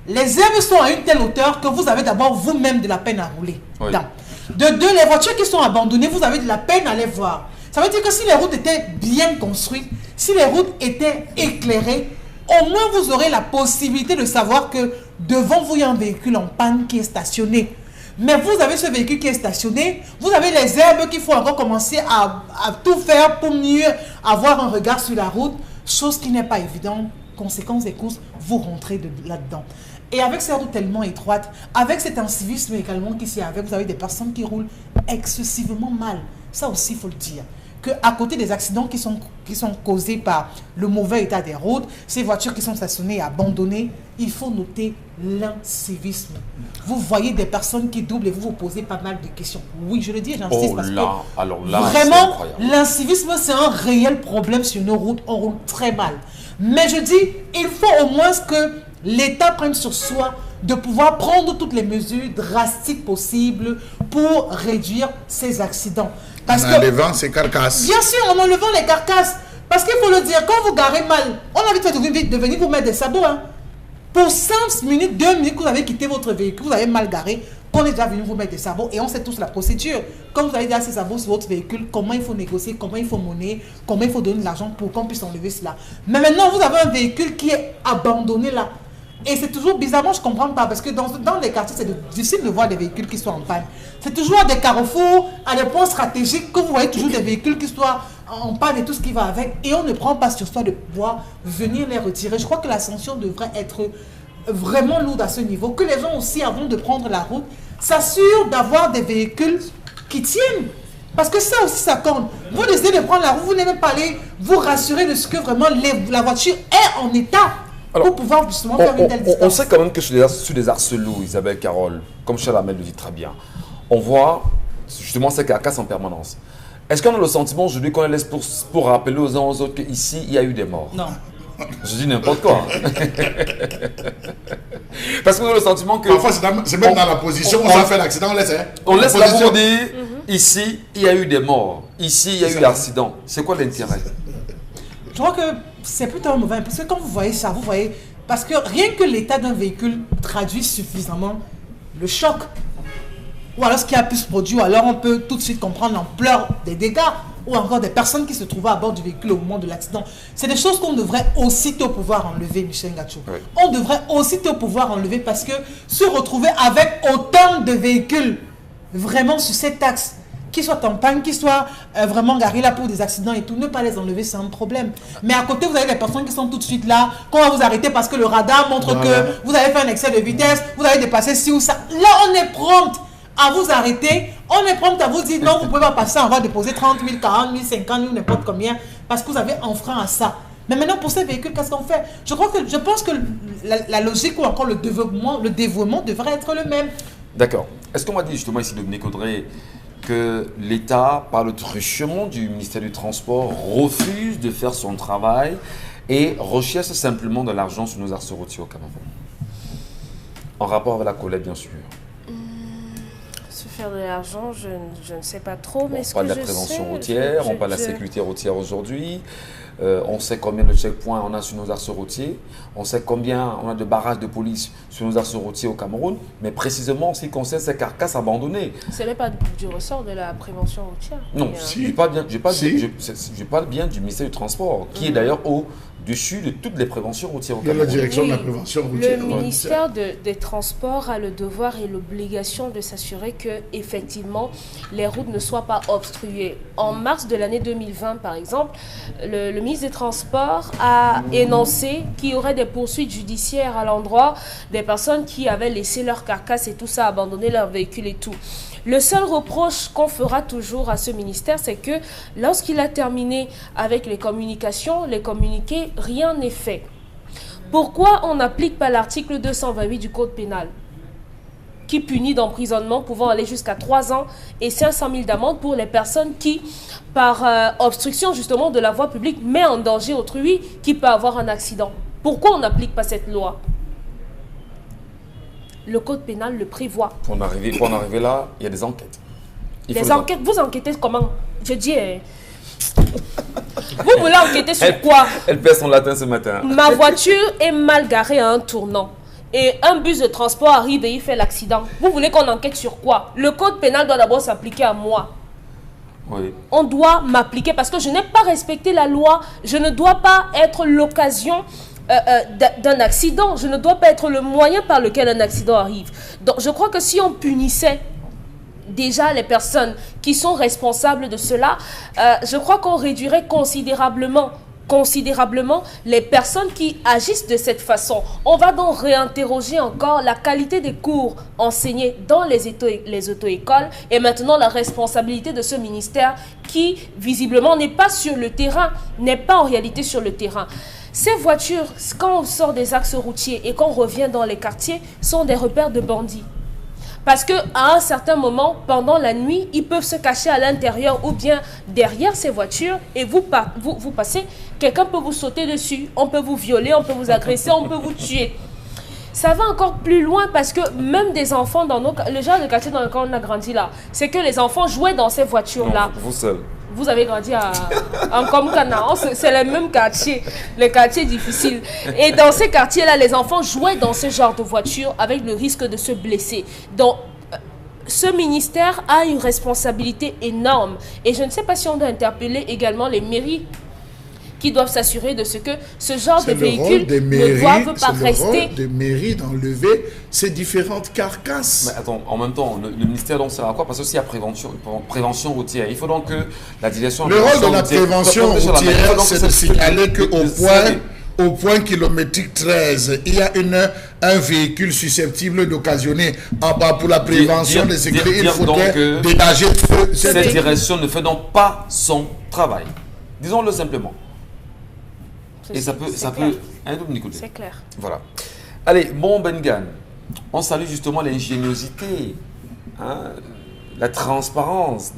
Les herbes sont à une telle hauteur que vous avez d'abord vous-même de la peine à rouler. Oui. De deux, les voitures qui sont abandonnées, vous avez de la peine à les voir. Ça veut dire que si les routes étaient bien construites, si les routes étaient éclairées, au moins vous aurez la possibilité de savoir que devant vous, il y a un véhicule en panne qui est stationné. Mais vous avez ce véhicule qui est stationné, vous avez les herbes qu'il faut encore commencer à tout faire pour mieux avoir un regard sur la route, chose qui n'est pas évidente. Conséquence des courses, vous rentrez là-dedans. Et avec ces routes tellement étroites, avec cet incivisme également qui s'y avec, vous avez des personnes qui roulent excessivement mal. Ça aussi, il faut le dire. Qu'à côté des accidents qui sont causés par le mauvais état des routes, ces voitures qui sont stationnées et abandonnées, il faut noter l'incivisme. Vous voyez des personnes qui doublent et vous vous posez pas mal de questions. Oui, je le dis, j'insiste parce que alors là, vraiment, l'incivisme, c'est un réel problème sur nos routes. On roule très mal. Mais je dis, il faut au moins que l'État prenne sur soi de pouvoir prendre toutes les mesures drastiques possibles pour réduire ces accidents. Parce en enlevant ces carcasses. Bien sûr, en enlevant les carcasses. Parce qu'il faut le dire, quand vous garez mal, on a vite de venir vous mettre des sabots. Hein. Pour 5 minutes, 2 minutes que vous avez quitté votre véhicule, vous avez mal garé, qu'on est déjà venu vous mettre des sabots et on sait tous la procédure. Quand vous avez déjà ces sabots sur votre véhicule, comment il faut négocier, comment il faut monnaie, comment il faut donner de l'argent pour qu'on puisse enlever cela. Mais maintenant, vous avez un véhicule qui est abandonné là. Et c'est toujours bizarrement, je ne comprends pas, parce que dans les quartiers, c'est difficile de voir des véhicules qui sont en panne. C'est toujours à des carrefours, à des points stratégiques, que vous voyez toujours des véhicules qui soient en panne et tout ce qui va avec. Et on ne prend pas sur soi de pouvoir venir les retirer. Je crois que la sanction devrait être vraiment lourde à ce niveau. Que les gens aussi, avant de prendre la route, s'assurent d'avoir des véhicules qui tiennent. Parce que ça aussi, ça compte. Vous décidez de prendre la route, vous n'avez même pas allé vous rassurer de ce que vraiment la voiture est en état. Alors, pour pouvoir justement faire une telle distance. On sait quand même que sur des Arcelou, Isabelle Carole, comme Chalamel le dit très bien, on voit justement ces carcasses en permanence. Est-ce qu'on a le sentiment aujourd'hui qu'on les laisse pour rappeler aux uns aux autres qu'ici, il y a eu des morts? Non. Je dis n'importe quoi. Parce qu'on a le sentiment que... Parfois, c'est même dans la position où ça fait l'accident, on laisse. Hein. On laisse la pour dire, ici, il y a eu des morts. Ici, il y a eu l'accident. C'est quoi l'intérêt? Je crois que c'est plutôt un mauvais, parce que quand vous voyez ça, vous voyez, parce que rien que l'état d'un véhicule traduit suffisamment le choc, ou alors ce qui a pu se produire, alors on peut tout de suite comprendre l'ampleur des dégâts. ou encore des personnes qui se trouvaient à bord du véhicule au moment de l'accident. C'est des choses qu'on devrait aussitôt pouvoir enlever, Michel Ngachou. Oui. On devrait aussitôt pouvoir enlever parce que se retrouver avec autant de véhicules vraiment sur cet axe, qui soient en panne, qui soient vraiment garés là pour des accidents et tout, ne pas les enlever, c'est un problème. Mais à côté, vous avez des personnes qui sont tout de suite là, qu'on va vous arrêter parce que le radar montre que vous avez fait un excès de vitesse, vous avez dépassé ci ou ça. Là, on est prompt à vous arrêter, on est prompt à vous dire non, vous ne pouvez pas passer, on va déposer 30 000, 40 000, 50 000, n'importe combien, parce que vous avez enfreint à ça. Mais maintenant, pour ces véhicules, qu'est-ce qu'on fait? Je pense que la logique ou encore le dévouement devrait être le même. D'accord. Est-ce qu'on m'a dit justement ici, Dominique Audrey, que l'État, par le truchement du ministère du Transport, refuse de faire son travail et recherche simplement de l'argent sur nos axes routiers au Cameroun? En rapport avec la colère, bien sûr. Se faire de l'argent, je ne sais pas trop, mais On parle de la prévention routière, on parle de la sécurité routière aujourd'hui. On sait combien de checkpoints on a sur nos axes routiers, on sait combien on a de barrages de police sur nos axes routiers au Cameroun, mais précisément en ce qui concerne ces carcasses abandonnées. Ce n'est pas du ressort de la prévention routière. Non, je parle bien du ministère du Transport, qui est d'ailleurs au-dessus de toutes les préventions routières au Il y a Cameroun. la direction de la prévention routière. Le ministère des Transports a le devoir et l'obligation de s'assurer que effectivement les routes ne soient pas obstruées. En mars de l'année 2020, par exemple, le ministre des Transports a énoncé qu'il y aurait des poursuites judiciaires à l'endroit des personnes qui avaient laissé leur carcasse et tout ça, abandonné leur véhicule et tout. Le seul reproche qu'on fera toujours à ce ministère, c'est que lorsqu'il a terminé avec les communications, les communiqués, rien n'est fait. Pourquoi on n'applique pas l'article 228 du Code pénal qui punit d'emprisonnement pouvant aller jusqu'à 3 ans et 500 000 d'amende pour les personnes qui, par obstruction justement de la voie publique, met en danger autrui qui peut avoir un accident? Pourquoi on n'applique pas cette loi? Le Code pénal le prévoit. Pour en arriver là, il y a des enquêtes. Les enquêtes, vous enquêtez comment? Je dis... Vous voulez enquêter sur quoi? Elle perd son latin ce matin. Ma voiture est mal garée à un tournant. Et un bus de transport arrive et il fait l'accident. Vous voulez qu'on enquête sur quoi? Le Code pénal doit d'abord s'appliquer à moi. Oui. On doit m'appliquer parce que je n'ai pas respecté la loi. Je ne dois pas être l'occasion d'un accident. Je ne dois pas être le moyen par lequel un accident arrive. Donc je crois que si on punissait déjà les personnes qui sont responsables de cela, je crois qu'on réduirait considérablement les personnes qui agissent de cette façon. On va donc réinterroger encore la qualité des cours enseignés dans les auto-écoles et maintenant la responsabilité de ce ministère qui visiblement n'est pas sur le terrain, n'est pas en réalité sur le terrain. Ces voitures, quand on sort des axes routiers et qu'on revient dans les quartiers, sont des repères de bandits. Parce qu'à un certain moment, pendant la nuit, ils peuvent se cacher à l'intérieur ou bien derrière ces voitures et vous passez, quelqu'un peut vous sauter dessus, on peut vous violer, on peut vous agresser, on peut vous tuer. Ça va encore plus loin parce que même des enfants dans le genre de quartier dans lequel on a grandi là, c'est que les enfants jouaient dans ces voitures-là. Vous seul. Vous avez grandi en Komkana, c'est le même quartier, les quartiers difficiles. Et dans ces quartiers-là, les enfants jouaient dans ce genre de voiture avec le risque de se blesser. Donc, ce ministère a une responsabilité énorme. Et je ne sais pas si on doit interpeller également les mairies qui doivent s'assurer de ce que ce genre de véhicules ne doivent pas rester. C'est le rôle des mairies d'enlever ces différentes carcasses. Mais attends, en même temps, le ministère donc sert à quoi? Parce que s'il y a prévention routière, il faut donc que la direction... Le rôle de la prévention routière, c'est de signaler qu'au point kilométrique 13, il y a un véhicule susceptible d'occasionner, pour la prévention des sécurités, il faudrait dégager cette direction ne fait donc pas son travail. Disons-le simplement. Et ça peut... C'est clair. Voilà. Allez, bon Bengan, on salue justement l'ingéniosité, hein, la transparence,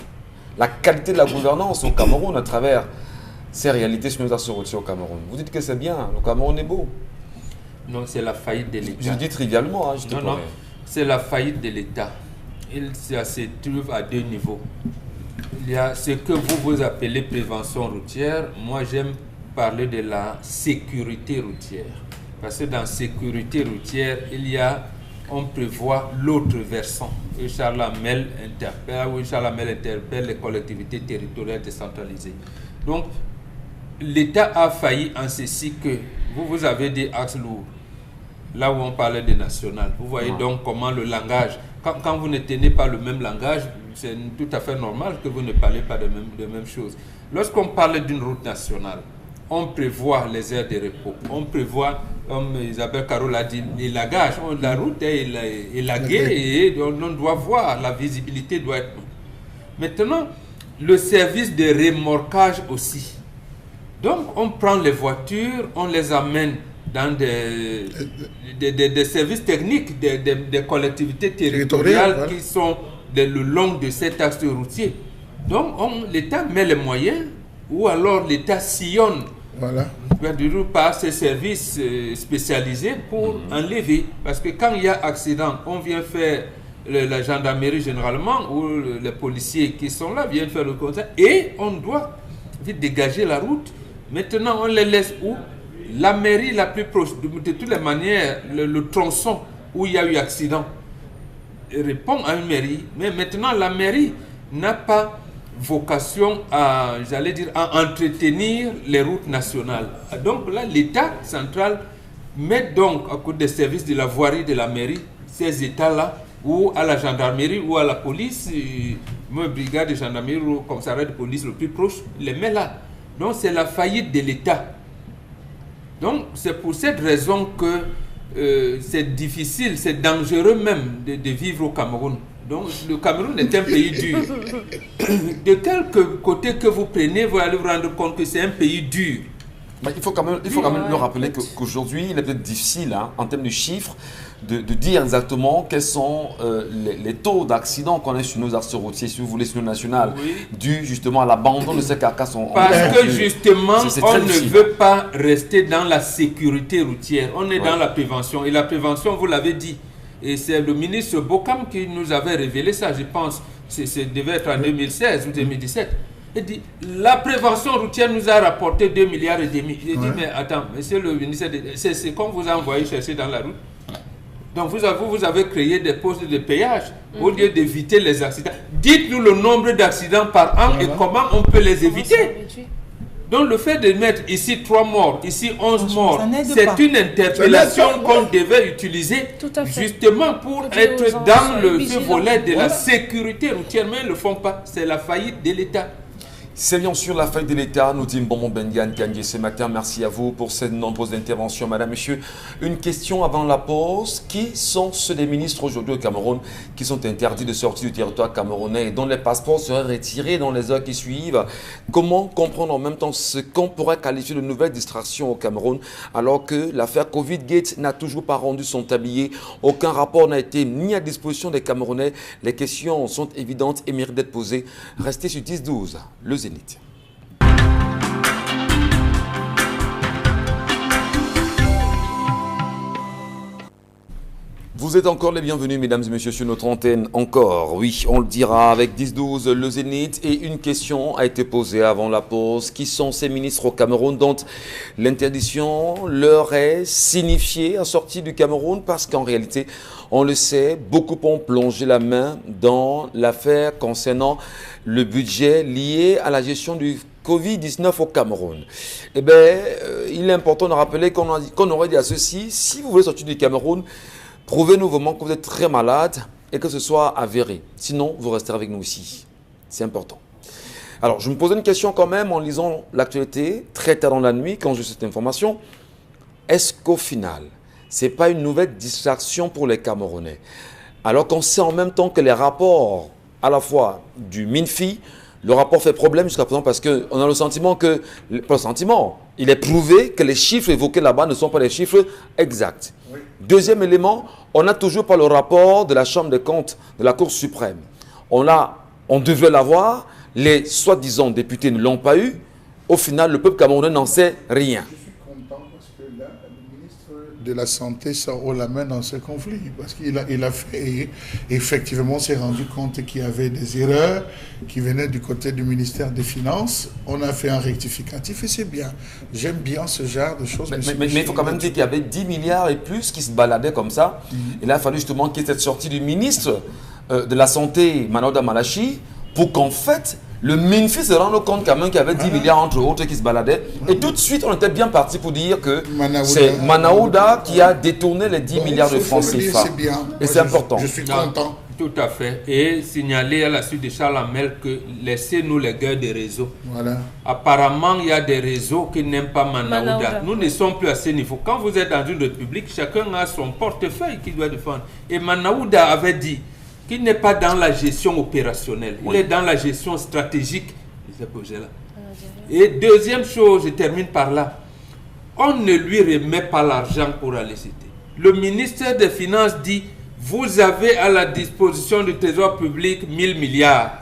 la qualité de la gouvernance au Cameroun à travers ces réalités sur nos axes routiers au Cameroun. Vous dites que c'est bien, le Cameroun est beau. Non, c'est la faillite de l'État. Je le dis trivialement. Hein, non, c'est la faillite de l'État. Ça se trouve à 2 niveaux. Il y a ce que vous appelez prévention routière. Moi, j'aime parler de la sécurité routière. Parce que dans sécurité routière, il y a on prévoit l'autre versant. Inch'Allah Mel interpelle les collectivités territoriales décentralisées. Donc, l'État a failli en ceci que vous avez des axes lourds, là où on parlait des nationales. Vous voyez donc comment le langage, quand vous ne tenez pas le même langage, c'est tout à fait normal que vous ne parlez pas de même chose. Lorsqu'on parle d'une route nationale, on prévoit les aires de repos, on prévoit, comme Isabelle Carole a dit, l'élagage. La route est élaguée et on doit voir, la visibilité doit être... Maintenant, le service de remorquage aussi. Donc, on prend les voitures, on les amène dans des services techniques des collectivités territoriales qui sont le long de cet axe routier. Donc, l'État met les moyens, ou alors l'État sillonne par ces services spécialisés pour enlever. Parce que quand il y a accident, on vient faire la gendarmerie généralement, ou les policiers qui sont là viennent faire le constat, et on doit vite dégager la route. Maintenant, on les laisse où? La mairie la plus proche, de toutes les manières, le tronçon où il y a eu accident répond à une mairie. Mais maintenant, la mairie n'a pas vocation à, j'allais dire, à entretenir les routes nationales. Donc là, l'État central met donc à côté des services de la voirie de la mairie, ces États-là, ou à la gendarmerie, ou à la police, une brigade de gendarmerie ou commissariat de police le plus proche, les met là. Donc c'est la faillite de l'État. Donc c'est pour cette raison que c'est difficile, c'est dangereux même de vivre au Cameroun. Donc le Cameroun est un pays dur. De quelque côté que vous prenez, vous allez vous rendre compte que c'est un pays dur. Mais il faut quand même le rappeler qu'aujourd'hui, il est peut-être difficile, hein, en termes de chiffres, de dire exactement quels sont les taux d'accidents qu'on a sur nos axes routiers, si vous voulez, sur nos nationales, dû justement à l'abandon de ces carcasses. Parce que justement, on ne veut pas rester dans la sécurité routière, on est dans la prévention. Et la prévention, vous l'avez dit, et c'est le ministre Bokam qui nous avait révélé ça, je pense, ça devait être en 2016 ou 2017. Il dit, la prévention routière nous a rapporté 2,5 milliards. J'ai dit, mais attends, monsieur le ministre, c'est qu'on vous a envoyé chercher dans la route. Donc vous avez créé des postes de péage au lieu d'éviter les accidents. Dites-nous le nombre d'accidents par an et comment on peut les éviter. Donc le fait de mettre ici 3 morts, ici 11 morts, c'est une interpellation qu'on devait utiliser justement pour être dans le volet de la sécurité routière, mais ils ne le font pas. C'est la faillite de l'État. C'est bien sûr la faillite de l'État, nous dit Mbongo Bengan Kandji ce matin. Merci à vous pour ces nombreuses interventions, madame, monsieur. Une question avant la pause. Qui sont ceux des ministres aujourd'hui au Cameroun qui sont interdits de sortir du territoire camerounais et dont les passeports seraient retirés dans les heures qui suivent? Comment comprendre en même temps ce qu'on pourrait qualifier de nouvelle distraction au Cameroun alors que l'affaire Covid-Gate n'a toujours pas rendu son tablier? Aucun rapport n'a été mis à disposition des Camerounais. Les questions sont évidentes et méritent d'être posées. Restez sur 10-12. Le Zénith. Vous êtes encore les bienvenus, mesdames et messieurs, sur notre antenne. Encore, oui, on le dira avec 10-12, le Zénith. Et une question a été posée avant la pause. Qui sont ces ministres au Cameroun dont l'interdiction leur est signifiée en sortie du Cameroun? Parce qu'en réalité, on le sait, beaucoup ont plongé la main dans l'affaire concernant le budget lié à la gestion du Covid-19 au Cameroun. Eh bien, il est important de rappeler qu'on aurait dit à ceci, si vous voulez sortir du Cameroun, prouvez-nous vraiment que vous êtes très malade et que ce soit avéré. Sinon, vous resterez avec nous ici. C'est important. Alors, je me posais une question quand même en lisant l'actualité très tard dans la nuit quand j'ai eu cette information. Est-ce qu'au final, ce n'est pas une nouvelle distraction pour les Camerounais? Alors qu'on sait en même temps que les rapports, à la fois du MINFI, le rapport fait problème jusqu'à présent parce qu'on a le sentiment que, pas le sentiment, il est prouvé que les chiffres évoqués là-bas ne sont pas les chiffres exacts. Oui. Deuxième élément, on n'a toujours pas le rapport de la Chambre des comptes de la Cour suprême. On devait l'avoir, les soi-disant députés ne l'ont pas eu. Au final, le peuple camerounais n'en sait rien. Je suis content parce que là, le ministre de la Santé ça haut la main dans ce conflit, parce qu'il a fait, effectivement, s'est rendu compte qu'il y avait des erreurs qui venaient du côté du ministère des Finances. On a fait un rectificatif et c'est bien. J'aime bien ce genre de choses. Mais il faut quand même dire qu'il y avait 10 milliards et plus qui se baladaient comme ça. Et là, il a fallu justement qu'il y ait cette sortie du ministre de la Santé, Manaouda Malachi, pour qu'en fait, le MINFI se rende compte quand même qu'il y avait 10 milliards entre autres qui se baladaient. Et tout de suite, on était bien parti pour dire que c'est Manaouda qui a détourné les 10 milliards de francs CFA. Et c'est important. Je suis content. Tout à fait. Et signaler à la suite de Charles Hamel que laissez-nous les gars des réseaux. Voilà. Apparemment, il y a des réseaux qui n'aiment pas Manaouda. Nous ne sommes plus à ce niveau. Quand vous êtes dans une république, chacun a son portefeuille qu'il doit défendre. Et Manaouda avait dit qu'il n'est pas dans la gestion opérationnelle, il est dans la gestion stratégique de ces projets-là. Et deuxième chose, je termine par là, on ne lui remet pas l'argent pour aller citer. Le ministère des Finances dit, vous avez à la disposition du Trésor public 1000 milliards.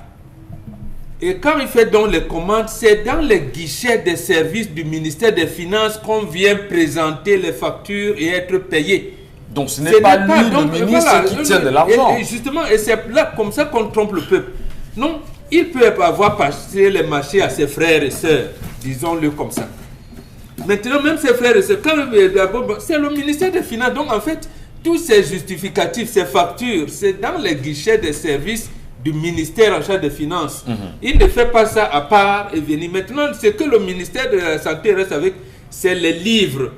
Et quand il fait donc les commandes, c'est dans les guichets des services du ministère des Finances qu'on vient présenter les factures et être payé. Donc ce n'est pas lui, le ministre, qui tient de l'argent. Et justement, et c'est là comme ça qu'on trompe le peuple. Non, il peut avoir passé les marchés à ses frères et sœurs, disons-le comme ça. Maintenant, même ses frères et sœurs, c'est le ministère des Finances. Donc en fait, tous ces justificatifs, ces factures, c'est dans les guichets des services du ministère en charge des Finances. Il ne fait pas ça à part et venir. Maintenant, ce que le ministère de la Santé reste avec, c'est les livres.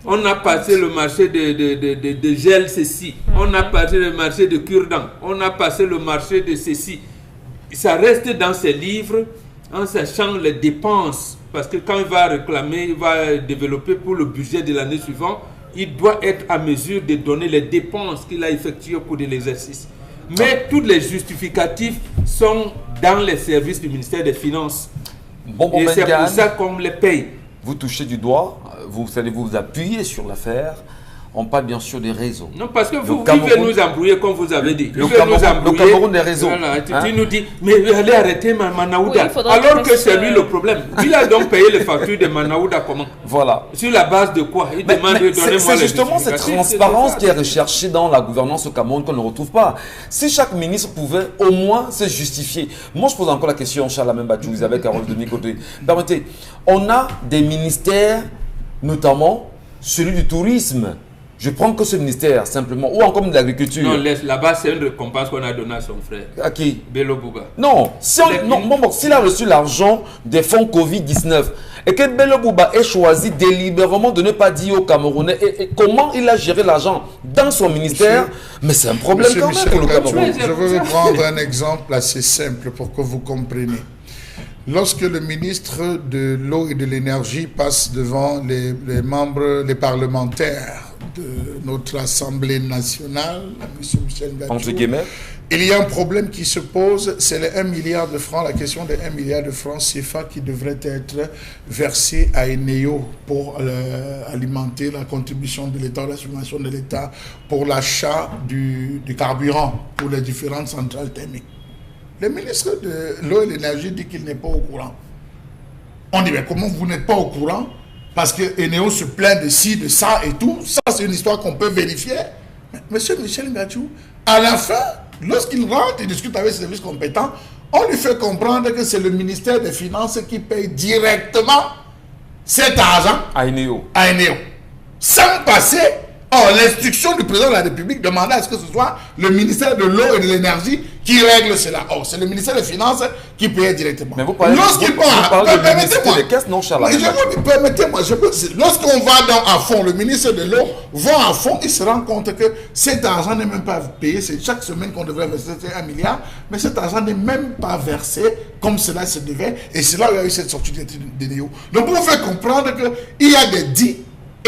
On a passé le marché de gel ceci, on a passé le marché de cure-dents, on a passé le marché de ceci. Ça reste dans ces livres en sachant les dépenses. Parce que quand il va réclamer, il va développer pour le budget de l'année suivante, il doit être à mesure de donner les dépenses qu'il a effectuées au cours de l'exercice. Mais tous les justificatifs sont dans les services du ministère des Finances. Et c'est pour ça qu'on les paye. Vous touchez du doigt, vous allez vous appuyer sur l'affaire. On parle bien sûr des réseaux. Non, parce que vous voulez nous embrouiller comme vous avez dit. Le Cameroun des réseaux. Voilà, tu nous dis, mais allez arrêter Manaouda. Oui, alors que c'est lui le problème. Il a donc payé les factures de Manaouda comment? Voilà. Sur la base de quoi? Il demande de donner moi les. C'est justement cette transparence qui est recherchée dans la gouvernance au Cameroun qu'on ne retrouve pas. Si chaque ministre pouvait au moins se justifier. Moi, je pose encore la question, Charles Amembadjou, vous avez Carole de mes côtés. Permettez, on a des ministères, notamment celui du tourisme. Je prends que ce ministère, simplement, ou encore de l'agriculture. Non, là-bas, c'est une récompense qu'on a donnée à son frère. À qui? Bello Bouba. Non, s'il a reçu l'argent des fonds Covid-19 et que Bello Bouba ait choisi délibérément de ne pas dire aux Camerounais et comment il a géré l'argent dans son ministère, mais c'est un problème quand même pour le Cameroun. Je veux vous prendre un exemple assez simple pour que vous compreniez. Lorsque le ministre de l'eau et de l'énergie passe devant les membres, les parlementaires de notre Assemblée nationale, M. Michel Gadjou, il y a un problème qui se pose, c'est les 1 milliard de francs, la question des 1 milliard de francs CFA qui devrait être versé à Eneo pour alimenter la contribution de l'État, la subvention de l'État pour l'achat du carburant pour les différentes centrales thermiques. Le ministre de l'eau et de l'énergie dit qu'il n'est pas au courant. On dit, mais comment vous n'êtes pas au courant? Parce que Eneo se plaint de ci, de ça et tout. Ça, c'est une histoire qu'on peut vérifier. Mais monsieur Michel Gadjou, à la fin, lorsqu'il rentre et discute avec ses services compétents, on lui fait comprendre que c'est le ministère des Finances qui paye directement cet argent à Eneo. Sans passer. Or, l'instruction du président de la République demandait à ce que ce soit le ministère de l'eau et de l'énergie qui règle cela. Or, c'est le ministère des Finances qui paye directement. Mais vous parlez, permettez-moi. Des caisses, non, Charles. Permettez-moi, lorsqu'on va à fond, le ministère de l'eau va à fond, il se rend compte que cet argent n'est même pas payé. C'est chaque semaine qu'on devrait verser 1 milliard, mais cet argent n'est même pas versé comme cela se devait. Et c'est là où il y a eu cette sortie de Néo. Donc, pour vous faire comprendre qu'il y a des dits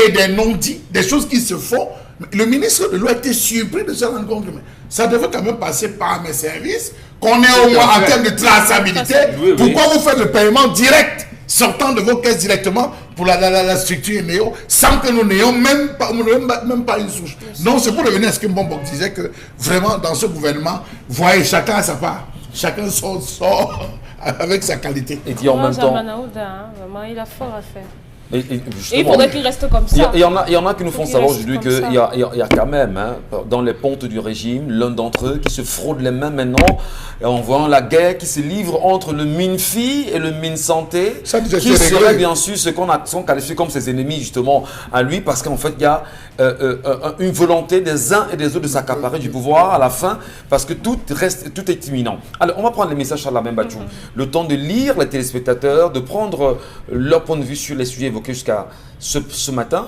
et des non-dits, des choses qui se font. Le ministre de l'eau a été surpris de se rendre compte que ça devait quand même passer par mes services, qu'on est au moins en termes de traçabilité. Pourquoi vous faites le paiement direct, sortant de vos caisses directement pour la structure Néo, sans que nous n'ayons même pas une souche? Donc c'est pour revenir à ce que Mbombok disait, que vraiment dans ce gouvernement, voyez, chacun a sa part. Chacun sort avec sa qualité. Et dit en même temps. Vraiment, il a fort à faire. Et Et il justement, faudrait qu'il reste comme il ça. y en a qui nous font qu'il savoir reste aujourd'hui comme ça. qu'il y a quand même, hein, dans les pontes du régime, l'un d'entre eux qui se fraude les mains maintenant et en voyant la guerre qui se livre entre le MINFI et le MINSanté, Ça, déjà, qui c'est serait réglé. bien sûr ce qu'on qualifie comme ses ennemis justement à lui, parce qu'en fait il y a une volonté des uns et des autres de s'accaparer du pouvoir à la fin, parce que tout est imminent. Alors on va prendre les messages sur la même Bachou. Le temps de lire les téléspectateurs, de prendre leur point de vue sur les sujets évoqués jusqu'à ce matin,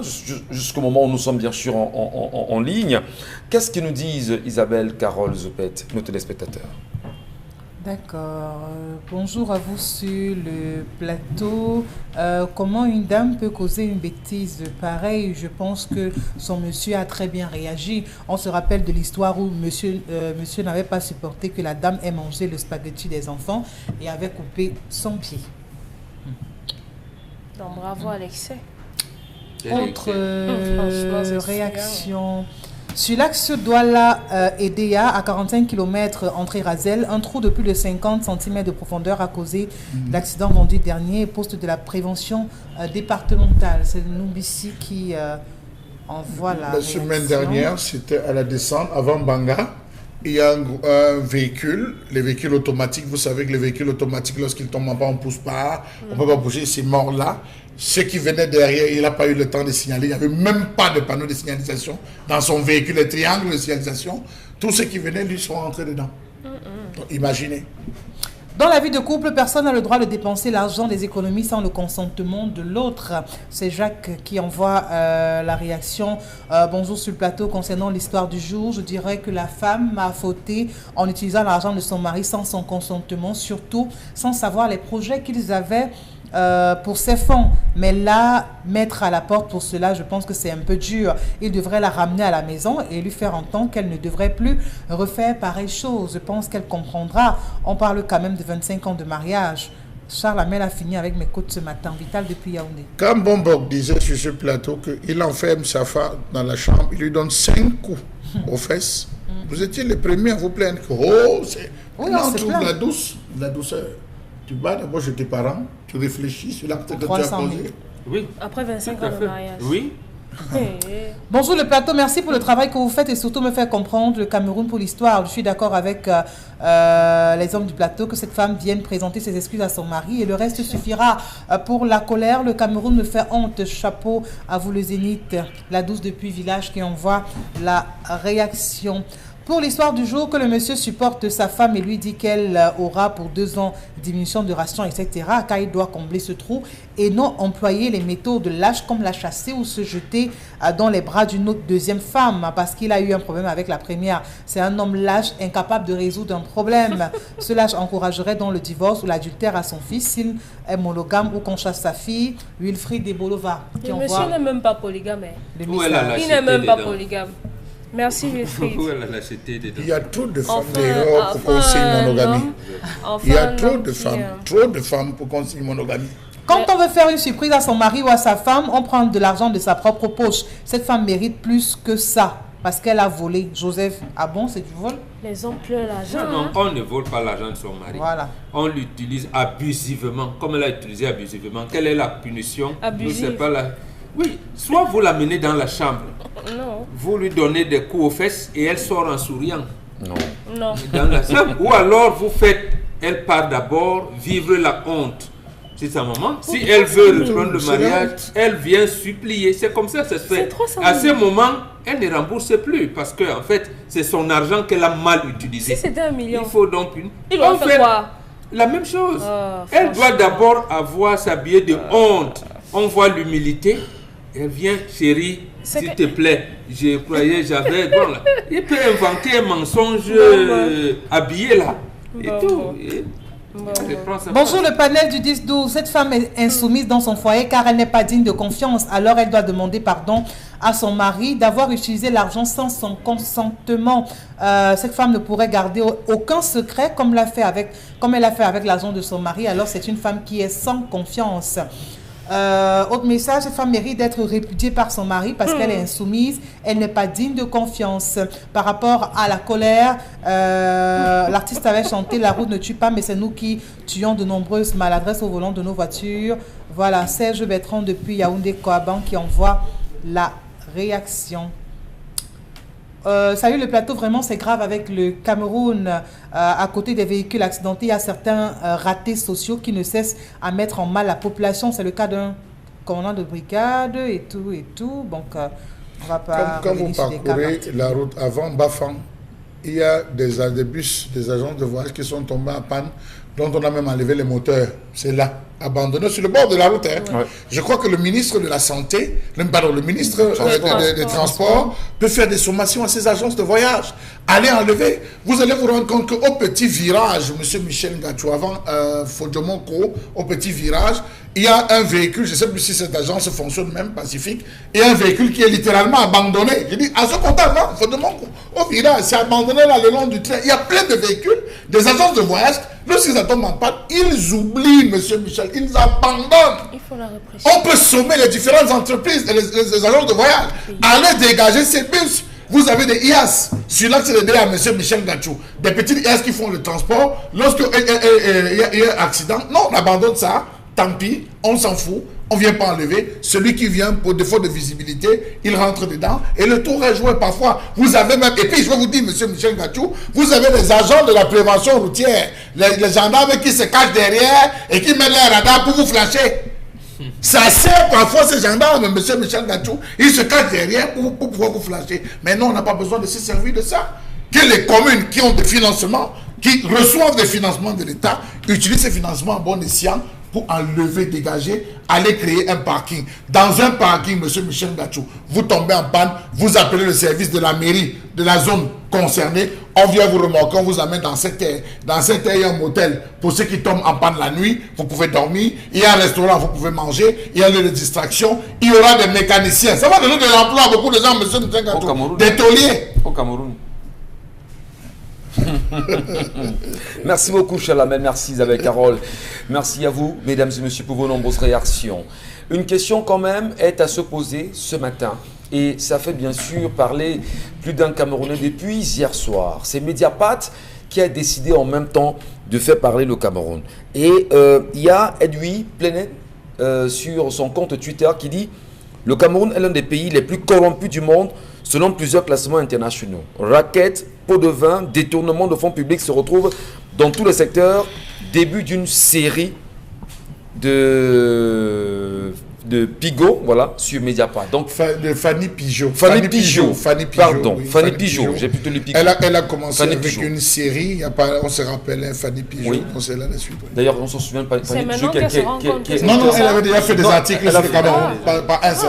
jusqu'au moment où nous sommes bien sûr en ligne. Qu'est-ce que nous disent Isabelle, Carole, Zopet, nos téléspectateurs? D'accord. Bonjour à vous sur le plateau. Comment une dame peut causer une bêtise pareille? Je pense que son monsieur a très bien réagi. On se rappelle de l'histoire où monsieur n'avait pas supporté que la dame ait mangé le spaghetti des enfants et avait coupé son pied. Non, bravo Alexei. Autre Franchement, c'est réaction. Sur l'axe Douala-Edea, à 45 km entrée Razel, un trou de plus de 50 cm de profondeur a causé l'accident vendredi dernier, poste de la prévention départementale. C'est Noubissi qui envoie La semaine dernière, c'était à la descente avant Banga. Il y a un véhicule, les véhicules automatiques. Vous savez que les véhicules automatiques, lorsqu'ils tombent en bas, on ne pousse pas, on ne peut pas bouger, c'est mort là. Ceux qui venaient derrière, il n'a pas eu le temps de signaler. Il n'y avait même pas de panneau de signalisation dans son véhicule, les triangles de signalisation. Tous ceux qui venaient, lui, sont rentrés dedans. Donc, imaginez. Dans la vie de couple, personne n'a le droit de dépenser l'argent des économies sans le consentement de l'autre. C'est Jacques qui envoie la réaction. Bonjour sur le plateau. Concernant l'histoire du jour, je dirais que la femme a fauté en utilisant l'argent de son mari sans son consentement, surtout sans savoir les projets qu'ils avaient pour ses fonds. Mais là, mettre à la porte pour cela, je pense que c'est un peu dur. Il devrait la ramener à la maison et lui faire entendre qu'elle ne devrait plus refaire pareille chose. Je pense qu'elle comprendra. On parle quand même de 25 ans de mariage. Charles Amel a fini avec mes côtes ce matin. Vital depuis Yaoundé. Quand Bombok disait sur ce plateau qu'il enferme sa femme dans la chambre, il lui donne 5 coups aux fesses. Vous étiez les premiers à vous plaindre que Oui, non, on on se trouve plaint. la douceur. Tu vas d'abord chez tes parents, tu réfléchis sur l'acte que tu as 300 000. posé. Oui. Après 25 Tout à ans de fait. mariage. Oui. Bonjour le plateau, merci pour le travail que vous faites et surtout me faire comprendre le Cameroun pour l'histoire. Je suis d'accord avec les hommes du plateau que cette femme vienne présenter ses excuses à son mari et le reste suffira. Pour la colère, le Cameroun me fait honte. Chapeau à vous le Zénith. La douce depuis village qui envoie la réaction. Pour l'histoire du jour, que le monsieur supporte sa femme et lui dit qu'elle aura pour 2 ans diminution de ration, etc. Car il doit combler ce trou et non employer les méthodes lâches comme la chasser ou se jeter dans les bras d'une autre deuxième femme parce qu'il a eu un problème avec la première. C'est un homme lâche, incapable de résoudre un problème. Ce lâche encouragerait donc le divorce ou l'adultère à son fils s'il est monogame ou qu'on chasse sa fille. Wilfried Debolova qui Le envoie monsieur n'est même pas polygame. Hein. le Où elle a message. Il lâcheté n'est même pas dedans. polygame. Merci Wilfried. Où elle a lâcheté dedans. Il y a trop de femmes Enfin, dehors pour qu'on signe un monogamie. homme- enfin, Il y a un trop homme de qui, femmes, trop de femmes pour qu'on signe monogamie. Quand on veut faire une surprise à son mari ou à sa femme, on prend de l'argent de sa propre poche. Cette femme mérite plus que ça parce qu'elle a volé. Joseph, ah bon, c'est du vol? Les hommes pleurent l'argent. Non, hein. on ne vole pas l'argent de son mari. Voilà. On l'utilise abusivement. Comme elle a utilisé abusivement, quelle est la punition? Abusive. Nous, c'est pas la... Oui, soit vous la menez dans la chambre, Non, vous lui donnez des coups aux fesses et elle sort en souriant Non. non. dans la chambre. Ou alors vous faites, elle part d'abord vivre la honte. C'est sa maman. Si elle veut reprendre le C'est la mariage, honte. elle vient supplier. C'est comme ça que ça se fait. C'est 300 À 000. ce moment, elle ne rembourse plus parce que en fait, c'est son argent qu'elle a mal utilisé. Si c'était 1 million, Il faut donc une... il doit En faire fait, quoi? la même chose. Ah, Elle doit franchement. d'abord avoir s'habiller de honte. On voit l'humilité. Elle vient, chérie, C'est s'il que- te plaît. Je croyais, j'avais. Bon, là. Il peut inventer un mensonge habillé là. Et Bon, tout. bon. Et Bon, elle bon. prend sa Bonjour place. le panel du 10-12. Cette femme est insoumise dans son foyer car elle n'est pas digne de confiance. Alors elle doit demander pardon à son mari d'avoir utilisé l'argent sans son consentement. Cette femme ne pourrait garder aucun secret comme elle a fait avec l'argent de son mari. Alors c'est une femme qui est sans confiance. Autre message, cette femme mérite d'être répudiée par son mari parce qu'elle est insoumise, elle n'est pas digne de confiance. Par rapport à la colère, l'artiste avait chanté « La route ne tue pas, mais c'est nous qui tuons de nombreuses maladresses au volant de nos voitures ». Voilà, Serge Bertrand depuis Yaoundé Koaban qui envoie la réaction. Salut le plateau, vraiment c'est grave avec le Cameroun. À côté des véhicules accidentés, il y a certains ratés sociaux qui ne cessent à mettre en mal la population. C'est le cas d'un commandant de brigade et tout et tout. Donc on va pas... Quand vous parcourez la route avant Bafang, il y a des bus, des agences de voyage qui sont tombés en panne, dont on a même enlevé les moteurs. C'est là, abandonné sur le bord de la route. Hein. Ouais. Je crois que le ministre de la Santé, le ministre des Transports peut faire des sommations à ces agences de voyage. Allez enlever. Vous allez vous rendre compte qu'au petit virage, M. Michel Ngachou, avant Fodjomonko, au petit virage, il y a un véhicule, je ne sais plus si cette agence fonctionne même, Pacifique, et un véhicule qui est littéralement abandonné. Je dis, à ce compte avant, Fodjomonko, au virage, c'est abandonné là le long du train. Il y a plein de véhicules, des agences de voyage. Lorsqu'ils tombent en panne, ils oublient, monsieur Michel, ils abandonnent. Il faut la répression. On peut sommer les différentes entreprises et les agences de voyage. Oui. Allez dégager ces bus. Vous avez des IAS sur l'axe de à monsieur Michel Ngachou. Des petits IAS qui font le transport. Lorsqu'il y a un accident, non, on abandonne ça. Tant pis, on s'en fout. On ne vient pas enlever. Celui qui vient pour défaut de visibilité, il rentre dedans. Et le tour est joué parfois. Vous avez même... Et puis, je vais vous dire, monsieur Michel Ngachou, vous avez des agents de la prévention routière. Les gendarmes qui se cachent derrière et qui mettent les radars pour vous flasher. Ça sert parfois ces gendarmes, monsieur Michel Ngachou. Ils se cachent derrière pour pouvoir vous flasher. Mais non, on n'a pas besoin de se servir de ça. Que les communes qui ont des financements, qui reçoivent des financements de l'État, utilisent ces financements à bon escient pour enlever, dégager, aller créer un parking. Dans un parking, monsieur Michel Ngachou, vous tombez en panne, vous appelez le service de la mairie, de la zone concernée, on vient vous remorquer, on vous amène dans cette terre. Dans cette terre, il y a un motel pour ceux qui tombent en panne la nuit, vous pouvez dormir, il y a un restaurant, vous pouvez manger, il y a un lieu de distraction, il y aura des mécaniciens. Ça va donner de l'emploi à beaucoup de gens, monsieur Michel Ngachou. Des tauliers. Au Cameroun. Merci beaucoup Chalamel, merci Isabelle Carole, merci à vous mesdames et messieurs pour vos nombreuses réactions. Une question quand même est à se poser ce matin et ça fait bien sûr parler plus d'un Camerounais depuis hier soir. C'est Mediapart qui a décidé en même temps de faire parler le Cameroun. Et il y a Edoui Plenet sur son compte Twitter qui dit « Le Cameroun est l'un des pays les plus corrompus du monde selon plusieurs classements internationaux. Raquettes, pots de vin, détournement de fonds publics se retrouvent dans tous les secteurs. Début d'une série de Pigot, voilà, sur Mediapart. Donc, de Fanny Pigeot. Fanny Pigeot. Pardon, oui, Fanny Pigeot. J'ai plutôt lu Pigeot. Elle a commencé Fanny avec Pigeot. Une série, il y a pas, on se rappelle, hein, Fanny Pigeot. Oui. On sait là la suite. Oui. D'ailleurs, on s'en souvient pas. Fanny Pigeot qui non, elle avait déjà fait des articles sur le Cameroun.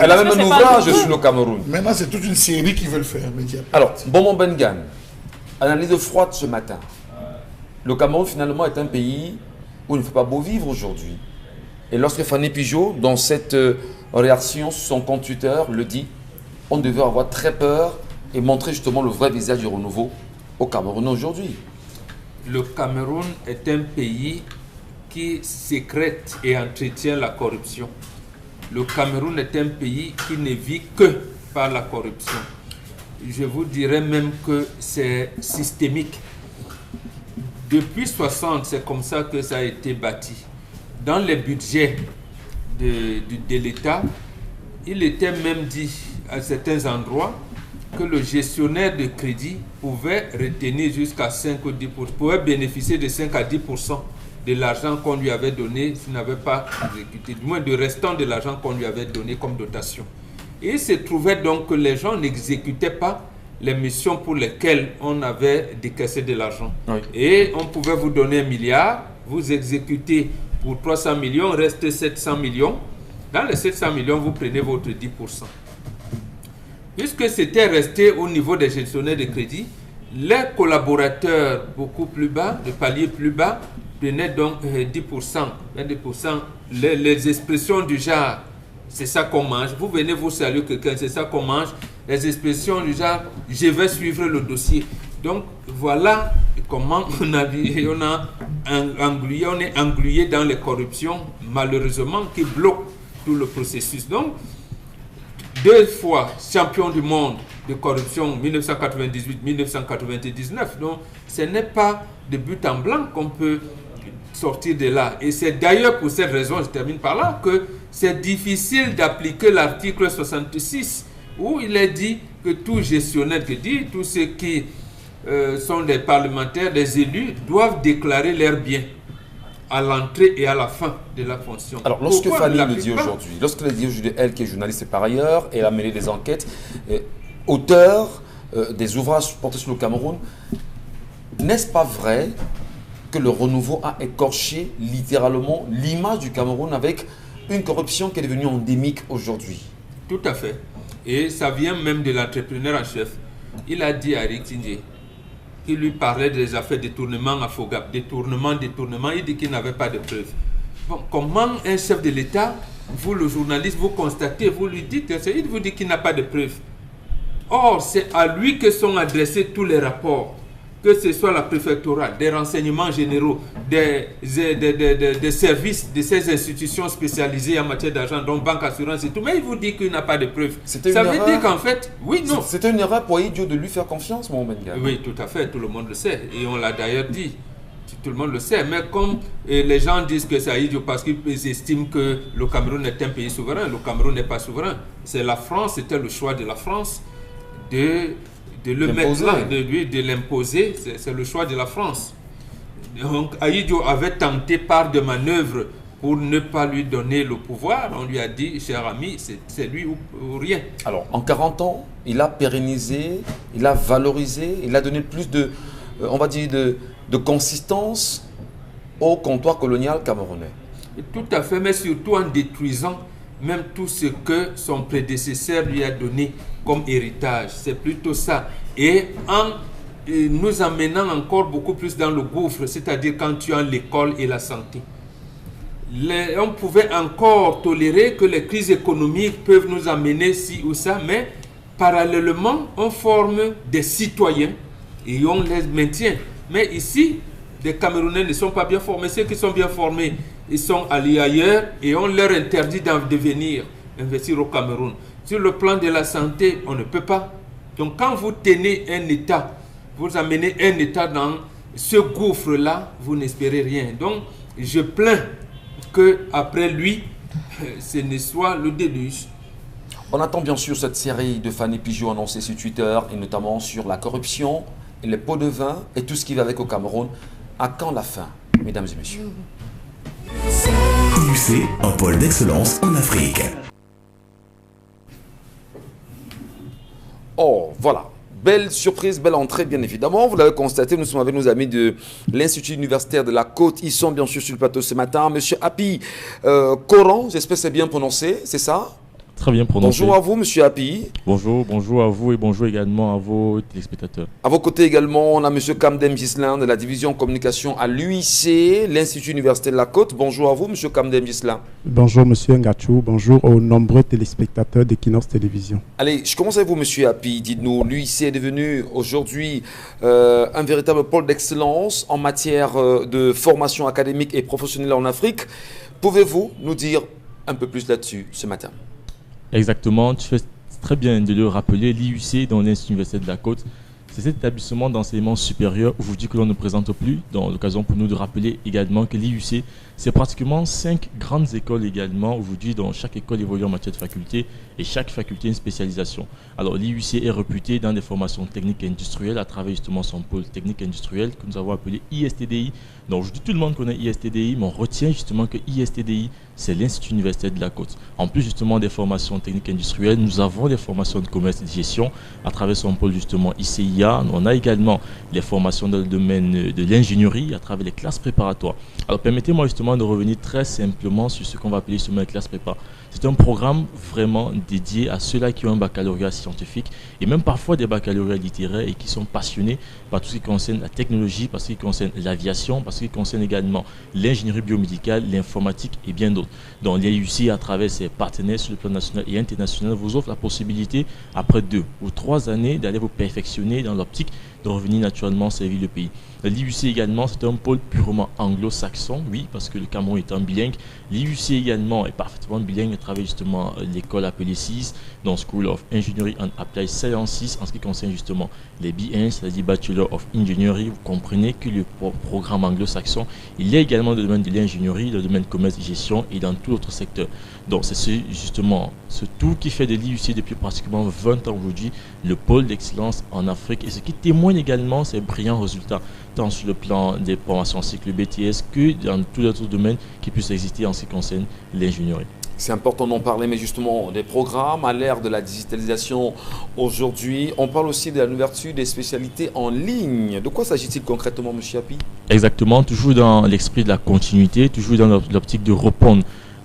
Elle avait même un ouvrage sur le Cameroun. Maintenant, c'est toute une série qu'ils veulent faire. Mediapart. Alors, Bonbon Bengan, analyse froide ce matin. Le Cameroun, finalement, est un pays où il ne fait pas beau vivre aujourd'hui. Et lorsque Fanny Pigeot, dans cette réaction sur son compte Twitter, le dit, on devait avoir très peur et montrer justement le vrai visage du renouveau au Cameroun aujourd'hui. Le Cameroun est un pays qui sécrète et entretient la corruption. Le Cameroun est un pays qui ne vit que par la corruption. Je vous dirais même que c'est systémique. Depuis 60, c'est comme ça que ça a été bâti. Dans les budgets de l'État, il était même dit à certains endroits que le gestionnaire de crédit pouvait retenir jusqu'à 5 ou 10%, pouvait bénéficier de 5 à 10% de l'argent qu'on lui avait donné s'il n'avait pas exécuté, du moins du restant de l'argent qu'on lui avait donné comme dotation. Et il se trouvait donc que les gens n'exécutaient pas les missions pour lesquelles on avait décaissé de l'argent. Oui. Et on pouvait vous donner 1 milliard, vous exécutez pour 300 millions, reste 700 millions. Dans les 700 millions, vous prenez votre 10%. Puisque c'était resté au niveau des gestionnaires de crédit, les collaborateurs beaucoup plus bas, de paliers plus bas, prenaient donc 10%, 20%. Les expressions du genre, c'est ça qu'on mange. Vous venez vous saluer quelqu'un, c'est ça qu'on mange. Les expressions du genre, je vais suivre le dossier. Donc voilà comment on est englué dans les corruptions, malheureusement, qui bloquent tout le processus. Donc, 2 fois champion du monde de corruption 1998-1999. Donc, ce n'est pas de but en blanc qu'on peut sortir de là. Et c'est d'ailleurs pour cette raison, je termine par là, que c'est difficile d'appliquer l'article 66 où il est dit que tout gestionnaire, tous ceux qui sont des parlementaires, des élus, doivent déclarer leurs biens à l'entrée et à la fin de la fonction. Alors, lorsque Fanny le dit aujourd'hui, elle qui est journaliste par ailleurs, elle a mené des enquêtes, auteur des ouvrages portés sur le Cameroun, n'est-ce pas vrai que le renouveau a écorché littéralement l'image du Cameroun avec une corruption qui est devenue endémique aujourd'hui? Tout à fait. Et ça vient même de l'entrepreneur en chef. Il a dit à Eric Tindje, qui lui parlait des affaires détournement à Fogap, détournement, il dit qu'il n'avait pas de preuves. Bon, comment un chef de l'État, vous le journaliste, vous constatez, vous lui dites, il vous dit qu'il n'a pas de preuves. Or, c'est à lui que sont adressés tous les rapports, que ce soit la préfectorale, des renseignements généraux, des services de ces institutions spécialisées en matière d'argent, donc banque, assurance et tout, mais il vous dit qu'il n'a pas de preuves. Ça veut dire qu'en fait, oui, non. C'était une erreur pour Idio de lui faire confiance, Mohamed Gane. Oui, tout à fait, tout le monde le sait, et on l'a d'ailleurs dit. Tout le monde le sait, mais comme les gens disent que c'est idiot parce qu'ils estiment que le Cameroun est un pays souverain, le Cameroun n'est pas souverain. C'est la France, c'était le choix de la France de le mettre là, de l'imposer, c'est le choix de la France. Donc Ahidjo avait tenté par de manœuvres pour ne pas lui donner le pouvoir. On lui a dit, cher ami, c'est lui ou rien. Alors, en 40 ans, il a pérennisé, il a valorisé, il a donné plus de, on va dire, de consistance au comptoir colonial camerounais. Tout à fait, mais surtout en détruisant même tout ce que son prédécesseur lui a donné comme héritage. C'est plutôt ça. Et en nous amenant encore beaucoup plus dans le gouffre, c'est-à-dire quand tu as l'école et la santé. On pouvait encore tolérer que les crises économiques peuvent nous amener ci ou ça, mais parallèlement, on forme des citoyens et on les maintient. Mais ici, les Camerounais ne sont pas bien formés. Ceux qui sont bien formés, ils sont allés ailleurs et on leur interdit de venir investir au Cameroun. Sur le plan de la santé, on ne peut pas. Donc quand vous tenez un État, vous amenez un État dans ce gouffre-là, vous n'espérez rien. Donc je plains qu'après lui, ce ne soit le déluge. On attend bien sûr cette série de Fanny Pigeot annoncée sur Twitter et notamment sur la corruption, et les pots de vin et tout ce qui va avec au Cameroun. À quand la fin, mesdames et messieurs? IUC, un pôle d'excellence en Afrique. Oh, voilà. Belle surprise, belle entrée, bien évidemment. Vous l'avez constaté, nous sommes avec nos amis de l'Institut universitaire de la Côte. Ils sont bien sûr sur le plateau ce matin. Monsieur Hapi Coran, j'espère que c'est bien prononcé, c'est ça? Très bien prononcé. Bonjour à vous, monsieur Hapi. Bonjour à vous et bonjour également à vos téléspectateurs. À vos côtés également, on a monsieur Kamdem Gislain de la division communication à l'UIC, l'Institut universitaire de la Côte. Bonjour à vous, monsieur Kamdem Gislain. Bonjour, monsieur Ngachou. Bonjour aux nombreux téléspectateurs d'Equinox Télévision. Allez, je commence avec vous, monsieur Hapi. Dites-nous, l'UIC est devenu aujourd'hui un véritable pôle d'excellence en matière de formation académique et professionnelle en Afrique. Pouvez-vous nous dire un peu plus là-dessus ce matin? Exactement, tu fais très bien de le rappeler, l'IUC dans l'Institut universitaire de la Côte, c'est cet établissement d'enseignement supérieur aujourd'hui que l'on ne présente plus, dans l'occasion pour nous de rappeler également que l'IUC, c'est pratiquement 5 grandes écoles également aujourd'hui, dans chaque école évolue en matière de faculté et chaque faculté une spécialisation. Alors l'IUC est réputé dans des formations techniques et industrielles à travers justement son pôle technique et industriel que nous avons appelé ISTDI. Donc aujourd'hui tout le monde connaît ISTDI, mais on retient justement que ISTDI c'est l'Institut universitaire de la Côte. En plus justement des formations techniques et industrielles, nous avons des formations de commerce et de gestion à travers son pôle justement ICIA. On a également les formations dans le domaine de l'ingénierie à travers les classes préparatoires. Alors permettez-moi justement de revenir très simplement sur ce qu'on va appeler justement les classes prépa. C'est un programme vraiment dédié à ceux-là qui ont un baccalauréat scientifique et même parfois des baccalauréats littéraires et qui sont passionnés par tout ce qui concerne la technologie, par ce qui concerne l'aviation, par ce qui concerne également l'ingénierie biomédicale, l'informatique et bien d'autres. d'autres. Donc l'IUC, à travers ses partenaires sur le plan national et international, vous offre la possibilité, après 2 ou 3 années, d'aller vous perfectionner dans l'optique de revenir naturellement servir le pays. L'IUC également, c'est un pôle purement anglo-saxon, oui, parce que le Cameroun étant bilingue. L'IUC également est parfaitement bilingue à travers justement l'école appelée CIS, donc School of Engineering and Applied Sciences, en ce qui concerne justement les BN, c'est-à-dire Bachelor of Engineering. Vous comprenez que le programme anglo-saxon, il est également dans le domaine de l'ingénierie, dans le domaine commerce et gestion et dans tout autre secteur. Donc c'est justement ce tout qui fait de l'IUC depuis pratiquement 20 ans aujourd'hui le pôle d'excellence en Afrique, et ce qui témoigne également ces brillants résultats, tant sur le plan des formations cycle BTS que dans tous les autres domaines qui puissent exister en ce qui concerne l'ingénierie. C'est important d'en parler, mais justement, des programmes à l'ère de la digitalisation aujourd'hui. On parle aussi de l'ouverture des spécialités en ligne. De quoi s'agit-il concrètement, M. Api? Exactement, toujours dans l'esprit de la continuité, toujours dans l'optique de répondre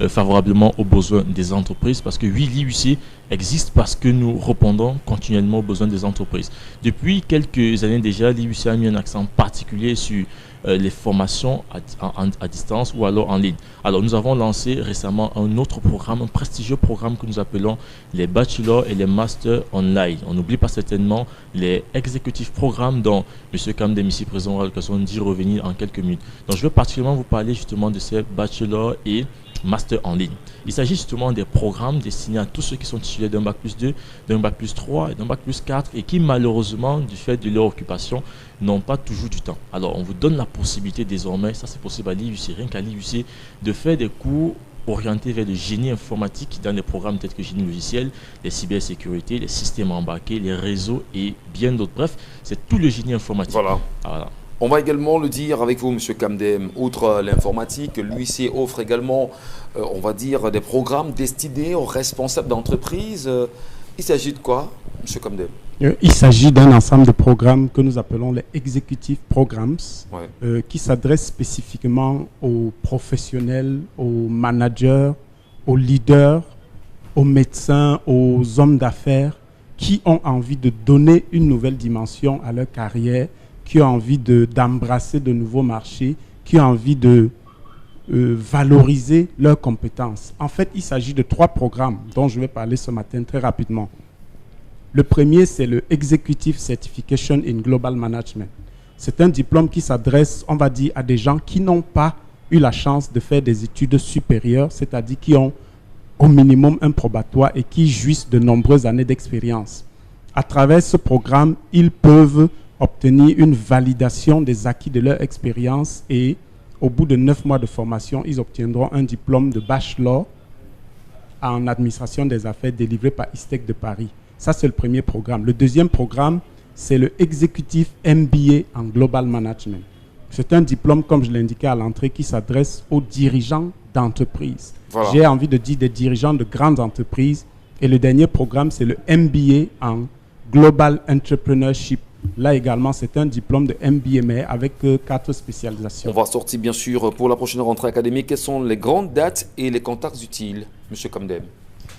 favorablement aux besoins des entreprises, parce que oui, l'IUC existe parce que nous répondons continuellement aux besoins des entreprises. Depuis quelques années déjà, l'IUC a mis un accent particulier sur les formations à distance ou alors en ligne. Alors nous avons lancé récemment un autre programme, un prestigieux programme que nous appelons les bachelors et les masters online. On n'oublie pas certainement les exécutifs programmes dont M. Kamdem ici présent aura l'occasion d'y revenir en quelques minutes. Donc je veux particulièrement vous parler justement de ces bachelors et master en ligne. Il s'agit justement des programmes destinés à tous ceux qui sont titulaires d'un bac+2, d'un bac+3 et d'un bac+4 et qui malheureusement, du fait de leur occupation, n'ont pas toujours du temps. Alors on vous donne la possibilité désormais, ça c'est possible à l'IUC, rien qu'à l'IUC, de faire des cours orientés vers le génie informatique dans des programmes tels que génie logiciel, les cybersécurité, les systèmes embarqués, les réseaux et bien d'autres. Bref, c'est tout le génie informatique. Voilà. On va également le dire avec vous, M. Kamdem, outre l'informatique, l'UIC offre également, on va dire, des programmes destinés aux responsables d'entreprise. Il s'agit de quoi, M. Kamdem? Il s'agit d'un ensemble de programmes que nous appelons les Executive Programs, qui s'adressent spécifiquement aux professionnels, aux managers, aux leaders, aux médecins, aux hommes d'affaires qui ont envie de donner une nouvelle dimension à leur carrière, qui ont envie d'embrasser de nouveaux marchés, qui ont envie de valoriser leurs compétences. En fait, il s'agit de 3 programmes dont je vais parler ce matin très rapidement. Le premier, c'est le Executive Certification in Global Management. C'est un diplôme qui s'adresse, on va dire, à des gens qui n'ont pas eu la chance de faire des études supérieures, c'est-à-dire qui ont au minimum un probatoire et qui jouissent de nombreuses années d'expérience. À travers ce programme, ils peuvent obtenir une validation des acquis de leur expérience et au bout de 9 mois de formation, ils obtiendront un diplôme de bachelor en administration des affaires délivré par ISTEC de Paris. Ça, c'est le premier programme. Le deuxième programme, c'est le Executive MBA en Global Management. C'est un diplôme, comme je l'indiquais à l'entrée, qui s'adresse aux dirigeants d'entreprises. Voilà. J'ai envie de dire des dirigeants de grandes entreprises. Et le dernier programme, c'est le MBA en Global Entrepreneurship. Là également, c'est un diplôme de MBA, mais avec 4 spécialisations. On va sortir bien sûr pour la prochaine rentrée académique. Quelles sont les grandes dates et les contacts utiles, M. Kamdem?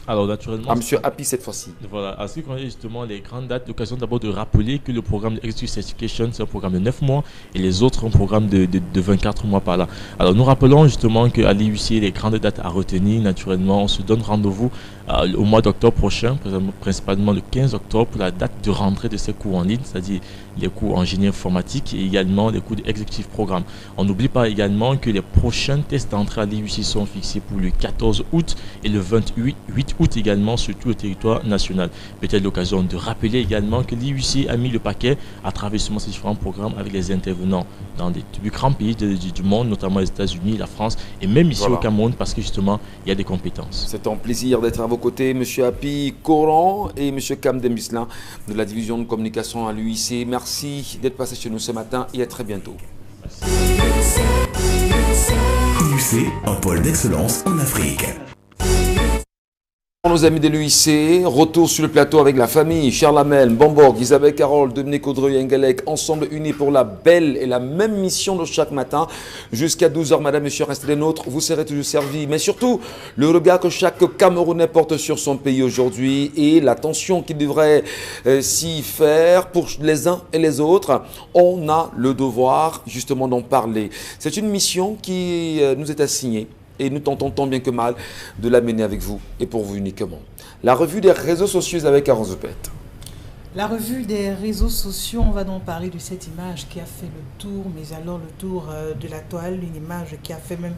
Alors naturellement, M. Api cette fois-ci. Voilà, à ce qui concerne justement les grandes dates, l'occasion d'abord de rappeler que le programme de Executive Certification, c'est un programme de 9 mois et les autres un programme de 24 mois par là. Alors nous rappelons justement qu'à l'IUC, les grandes dates à retenir, naturellement, on se donne rendez-vous au mois d'octobre prochain, principalement le 15 octobre, pour la date de rentrée de ces cours en ligne, c'est-à-dire les cours en génie informatique et également les cours d'Executive Programme. On n'oublie pas également que les prochains tests d'entrée à l'IUC sont fixés pour le 14 août et le 28 août également sur tout le territoire national. Peut-être l'occasion de rappeler également que l'IUC a mis le paquet à travers justement ces différents programmes avec les intervenants dans des plus grands pays du monde, notamment les États-Unis, la France et même ici au Cameroun, parce que justement il y a des compétences. C'est un plaisir d'être à vos côtés, M. Api Koran et M. Kamdem Bislin de la division de communication à l'UIC. Merci d'être passé chez nous ce matin et à très bientôt. IUC, un pôle d'excellence en Afrique. Nos amis de l'UIC, retour sur le plateau avec la famille, Charles Hamel, Bamborg, Isabelle Carole, Dominique Audrey et Engelek, ensemble unis pour la belle et la même mission de chaque matin. Jusqu'à 12h, madame, monsieur, restez les nôtres, vous serez toujours servis. Mais surtout, le regard que chaque Camerounais porte sur son pays aujourd'hui et l'attention qu'il devrait s'y faire pour les uns et les autres, on a le devoir justement d'en parler. C'est une mission qui nous est assignée et nous tentons tant bien que mal de l'amener avec vous et pour vous uniquement. La revue des réseaux sociaux avec Arozopette. La revue des réseaux sociaux, on va donc parler de cette image qui a fait le tour, mais alors le tour de la toile, une image qui a fait même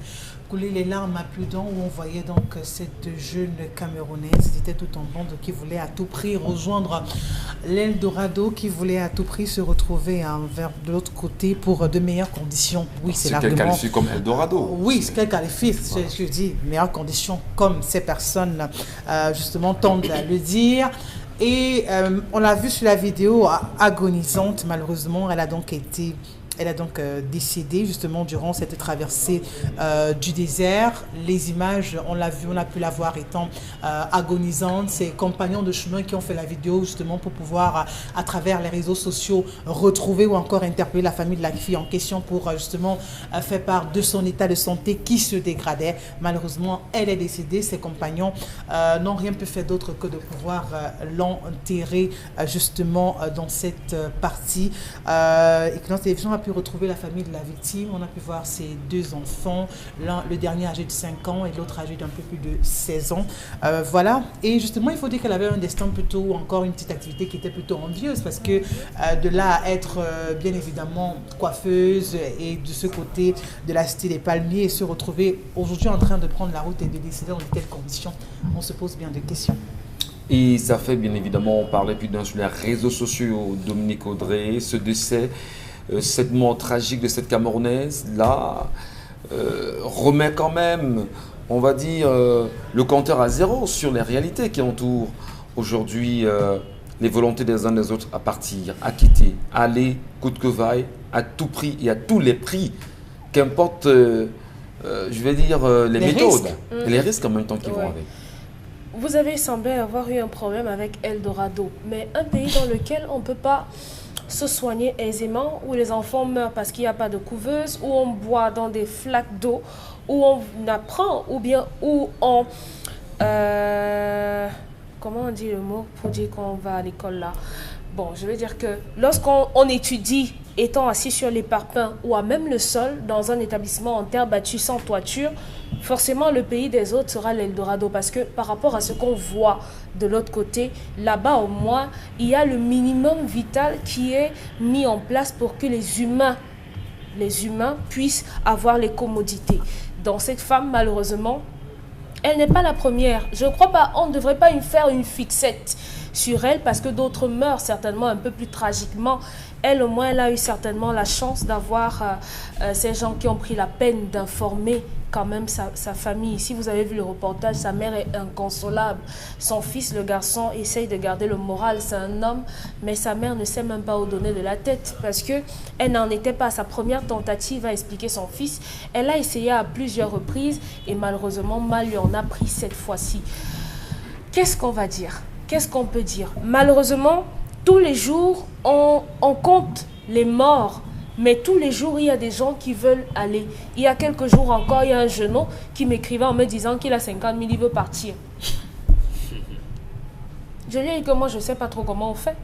couler les larmes à plus d'un, où on voyait donc cette jeune Camerounaise, c'était tout en bande, qui voulait à tout prix rejoindre l'Eldorado, qui voulait à tout prix se retrouver vers de l'autre côté pour de meilleures conditions. Oui, c'est l'argument. C'est qu'elle qualifie comme Eldorado. Oui, c'est qu'elle qualifie, je dis, meilleures conditions, comme ces personnes justement tentent à le dire. Et on l'a vu sur la vidéo agonisante, malheureusement, elle a donc décédée justement durant cette traversée du désert. Les images, on l'a vu, on a pu la voir étant agonisante. Ses compagnons de chemin qui ont fait la vidéo justement pour pouvoir, à travers les réseaux sociaux, retrouver ou encore interpeller la famille de la fille en question pour justement faire part de son état de santé qui se dégradait. Malheureusement, elle est décédée. Ses compagnons n'ont rien pu faire d'autre que de pouvoir l'enterrer justement dans cette partie. Et que notre télévision a pu retrouver la famille de la victime. On a pu voir ses deux enfants, le dernier âgé de 5 ans et l'autre âgé d'un peu plus de 16 ans. Voilà. Et justement, il faut dire qu'elle avait un destin plutôt, ou encore une petite activité qui était plutôt envieuse, parce que de là à être bien évidemment coiffeuse et de ce côté de la cité des Palmiers et se retrouver aujourd'hui en train de prendre la route et de décider dans de telles conditions, on se pose bien des questions. Et ça fait bien évidemment, on parlait plus d'un sur les réseaux sociaux, Dominique Audrey, ce décès, cette mort tragique de cette Camerounaise-là remet quand même, on va dire, le compteur à zéro sur les réalités qui entourent aujourd'hui les volontés des uns des autres à partir, à quitter, à aller, coûte que vaille, à tout prix et à tous les prix, qu'importe, je vais dire, les méthodes et les risques en même temps qui vont avec. Vous avez semblé avoir eu un problème avec Eldorado, mais un pays dans lequel on ne peut pas se soigner aisément, où les enfants meurent parce qu'il n'y a pas de couveuse, où on boit dans des flaques d'eau, où on apprend, ou bien où on... comment on dit le mot pour dire qu'on va à l'école là? Bon, je veux dire que lorsqu'on étudie, étant assis sur les parpaings ou à même le sol, dans un établissement en terre battue sans toiture, forcément le pays des autres sera l'Eldorado, parce que par rapport à ce qu'on voit de l'autre côté, là-bas au moins, il y a le minimum vital qui est mis en place pour que les humains puissent avoir les commodités. Dans cette femme, malheureusement, elle n'est pas la première. Je ne crois pas, on ne devrait pas faire une fixette sur elle, parce que d'autres meurent certainement un peu plus tragiquement. Elle, au moins, elle a eu certainement la chance d'avoir ces gens qui ont pris la peine d'informer quand même sa famille. Si vous avez vu le reportage, sa mère est inconsolable. Son fils, le garçon, essaye de garder le moral. C'est un homme, mais sa mère ne sait même pas où donner de la tête, parce qu'elle n'en était pas à sa première tentative à expliquer son fils. Elle a essayé à plusieurs reprises et malheureusement, mal lui en a pris cette fois-ci. Qu'est-ce qu'on va dire? Qu'est-ce qu'on peut dire? Malheureusement, tous les jours, on compte les morts, mais tous les jours, il y a des gens qui veulent aller. Il y a quelques jours encore, il y a un jeune homme qui m'écrivait en me disant qu'il a 50 000, il veut partir. Je lui ai dit que moi, je ne sais pas trop comment on fait.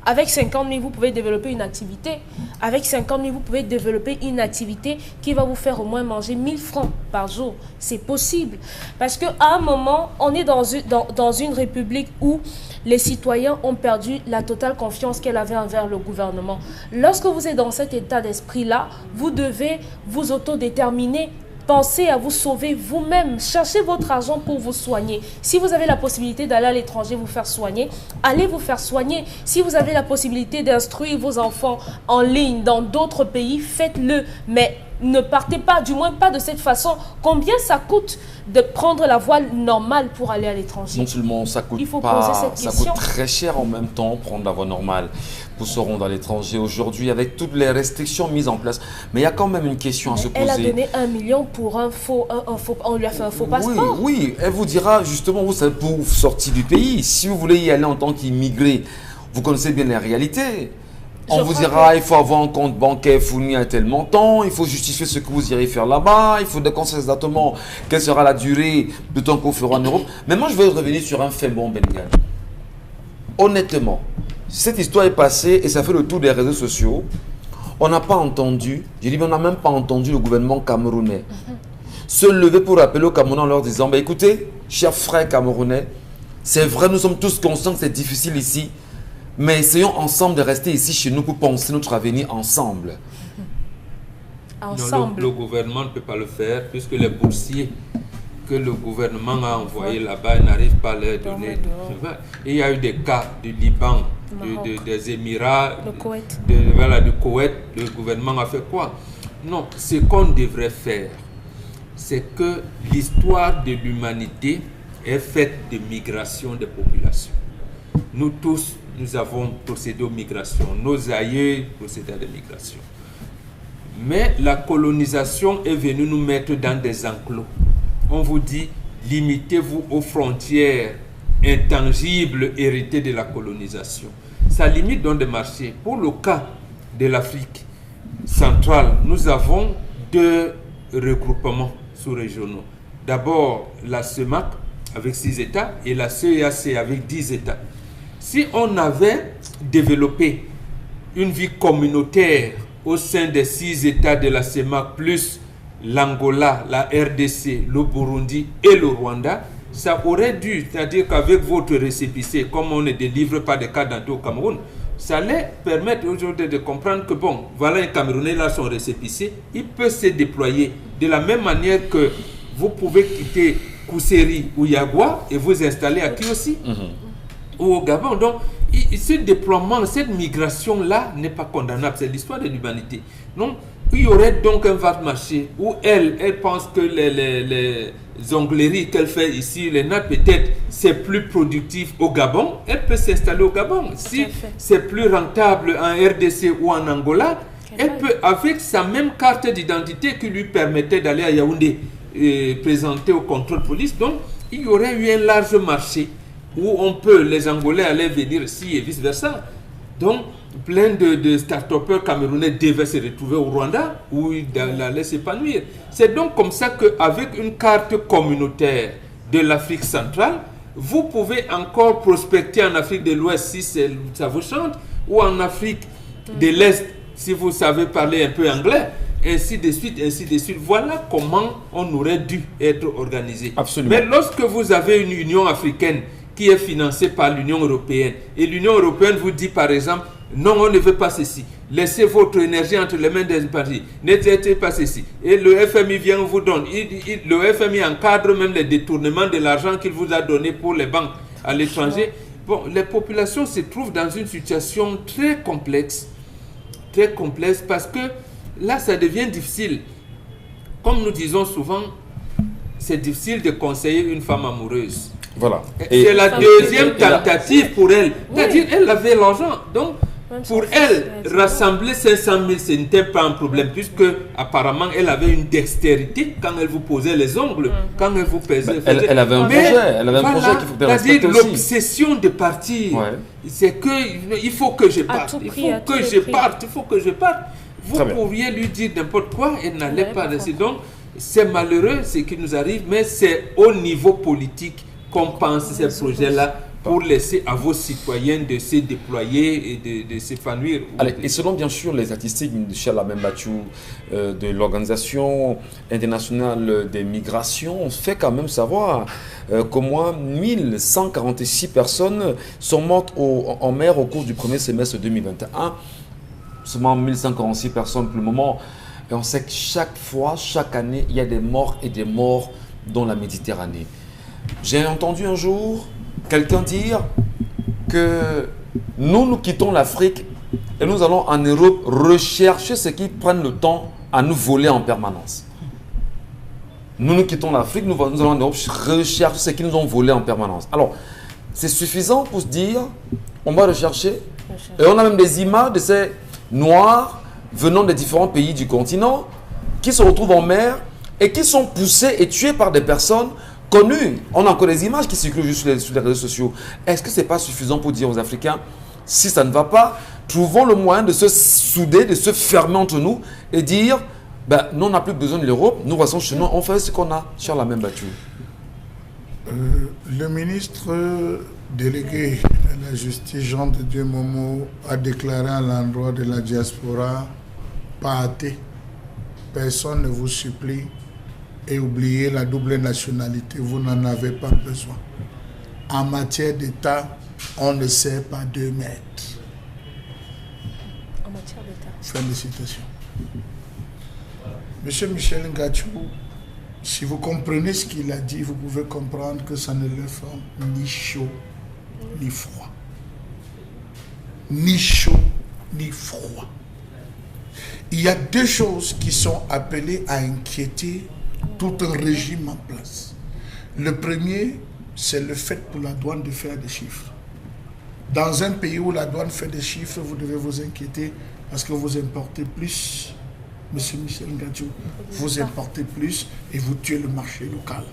Avec 50 000, vous pouvez développer une activité. Avec 50 000, vous pouvez développer une activité qui va vous faire au moins manger 1000 francs par jour. C'est possible. Parce qu'à un moment, on est dans une république où les citoyens ont perdu la totale confiance qu'elle avait envers le gouvernement. Lorsque vous êtes dans cet état d'esprit-là, vous devez vous autodéterminer. Pensez à vous sauver vous-même. Cherchez votre argent pour vous soigner. Si vous avez la possibilité d'aller à l'étranger vous faire soigner, allez vous faire soigner. Si vous avez la possibilité d'instruire vos enfants en ligne dans d'autres pays, faites-le. Mais ne partez pas, du moins pas de cette façon. Combien ça coûte de prendre la voie normale pour aller à l'étranger? Non seulement ça coûte ça coûte très cher en même temps prendre la voie normale pour se rendre à l'étranger aujourd'hui avec toutes les restrictions mises en place. Mais il y a quand même une question à se poser. Elle a donné 1 million pour un faux, on lui a fait un faux passeport. Oui, elle vous dira justement, vous savez, pour sortir du pays, si vous voulez y aller en tant qu'immigré, vous connaissez bien les réalités. On vous dira, il faut avoir un compte bancaire fourni à tel montant, il faut justifier ce que vous irez faire là-bas, il faut déconseiller exactement quelle sera la durée de temps qu'on fera en Europe. Mais moi, je veux revenir sur un fait bon, Bengal. Honnêtement, cette histoire est passée et ça fait le tour des réseaux sociaux. On n'a pas entendu, je dis, on n'a même pas entendu le gouvernement camerounais se lever pour appeler aux Camerounais en leur disant, bah, écoutez, chers frères camerounais, c'est vrai, nous sommes tous conscients que c'est difficile ici, mais essayons ensemble de rester ici chez nous pour penser notre avenir ensemble. Ensemble. Non, le gouvernement ne peut pas le faire puisque les boursiers que le gouvernement a envoyés là-bas n'arrivent pas à leur donner. Et il y a eu des cas du Liban, des Émirats, le Koweït. Du Koweït. Le gouvernement a fait quoi? Non, ce qu'on devrait faire, c'est que l'histoire de l'humanité est faite de migration des populations. Nous tous, nous avons procédé aux migrations. Nos aïeux procédaient à des migrations. Mais la colonisation est venue nous mettre dans des enclos. On vous dit, limitez-vous aux frontières intangibles héritées de la colonisation. Ça limite donc des marchés. Pour le cas de l'Afrique centrale, nous avons 2 regroupements sous-régionaux. D'abord, la CEMAC avec 6 États et la CEAC avec 10 États. Si on avait développé une vie communautaire au sein des 6 États de la CEMAC, plus l'Angola, la RDC, le Burundi et le Rwanda, ça aurait dû, c'est-à-dire qu'avec votre récépissé, comme on ne délivre pas de cas d'identité au Cameroun, ça allait permettre aujourd'hui de comprendre que, bon, voilà un Camerounais, là, son récépissé, il peut se déployer de la même manière que vous pouvez quitter Kousséri ou Yagua et vous installer à Kiossi ou au Gabon. Donc, ce déploiement, cette migration-là n'est pas condamnable. C'est l'histoire de l'humanité. Donc, il y aurait donc un vaste marché où elle pense que les ongleries qu'elle fait ici, les nattes, peut-être, c'est plus productif au Gabon. Elle peut s'installer au Gabon. Si c'est plus rentable en RDC ou en Angola, elle peut, avec sa même carte d'identité qui lui permettait d'aller à Yaoundé et présenter au contrôle police. Donc, il y aurait eu un large marché où on peut, les Angolais allaient venir ici et vice-versa. Donc, plein de start-upers camerounais devaient se retrouver au Rwanda où ils allaient s'épanouir. C'est donc comme ça qu'avec une carte communautaire de l'Afrique centrale, vous pouvez encore prospecter en Afrique de l'Ouest si ça vous chante, ou en Afrique de l'Est si vous savez parler un peu anglais, ainsi de suite, ainsi de suite. Voilà comment on aurait dû être organisé. Absolument. Mais lorsque vous avez une Union africaine qui est financée par l'Union européenne, et l'Union européenne vous dit par exemple, non, on ne veut pas ceci, laissez votre énergie entre les mains des partis, n'éteignez pas ceci, et le FMI vient vous donne, le FMI encadre même les détournements de l'argent qu'il vous a donné pour les banques à l'étranger. Bon, les populations se trouvent dans une situation très complexe parce que là ça devient difficile. Comme nous disons souvent, c'est difficile de conseiller une femme amoureuse. Voilà. C'est la deuxième tentative pour elle. C'est-à-dire elle avait l'argent. Donc, pour elle, rassembler 500 000, ce n'était pas un problème, puisque apparemment elle avait une dextérité quand elle vous posait les ongles, quand elle vous pesait. Elle avait un projet. Elle avait un projet qu'il faut respecter aussi. L'obsession de partir, c'est que il faut que je parte. Il faut que je parte. Il faut que je parte. Vous pourriez lui dire n'importe quoi, elle n'allait pas rester. Donc, c'est malheureux ce qui nous arrive, mais c'est au niveau politique qu'on pense ces projets-là pour laisser à vos citoyens de se déployer et de s'épanouir. Et selon bien sûr les statistiques de Chalamène Bachou de l'Organisation internationale des migrations, on fait quand même savoir qu'au moins 1146 personnes sont mortes en mer au cours du premier semestre 2021. Seulement 1146 personnes pour le moment. Et on sait que chaque fois, chaque année, il y a des morts et des morts dans la Méditerranée. J'ai entendu un jour quelqu'un dire que nous quittons l'Afrique et nous allons en Europe rechercher ceux qui prennent le temps à nous voler en permanence. Nous quittons l'Afrique, nous allons en Europe rechercher ceux qui nous ont volé en permanence. Alors, c'est suffisant pour se dire, on va rechercher. Et on a même des images de ces Noirs venant des différents pays du continent qui se retrouvent en mer et qui sont poussés et tués par des personnes connues. On a encore des images qui circulent juste sur les réseaux sociaux. Est-ce que ce n'est pas suffisant pour dire aux Africains, si ça ne va pas, trouvons le moyen de se souder, de se fermer entre nous et dire, ben, nous on n'a plus besoin de l'Europe, nous voici chez nous, on fait ce qu'on a. Chalamène Bachou. Le ministre délégué à la justice, Jean de Dieu Momo, a déclaré à l'endroit de la diaspora, pas athée, personne ne vous supplie, et oubliez la double nationalité, vous n'en avez pas besoin. En matière d'État, on ne sert pas 2 mètres. En matière d'État. Fin de citation. Monsieur Michel Ngatsou, si vous comprenez ce qu'il a dit, vous pouvez comprendre que ça ne le fait ni chaud ni froid. Ni chaud ni froid. Il y a 2 choses qui sont appelées à inquiéter tout un régime en place. Le premier, c'est le fait pour la douane de faire des chiffres. Dans un pays où la douane fait des chiffres, vous devez vous inquiéter parce que vous importez plus. Monsieur Michel Ngatsou, vous importez plus et vous tuez le marché local.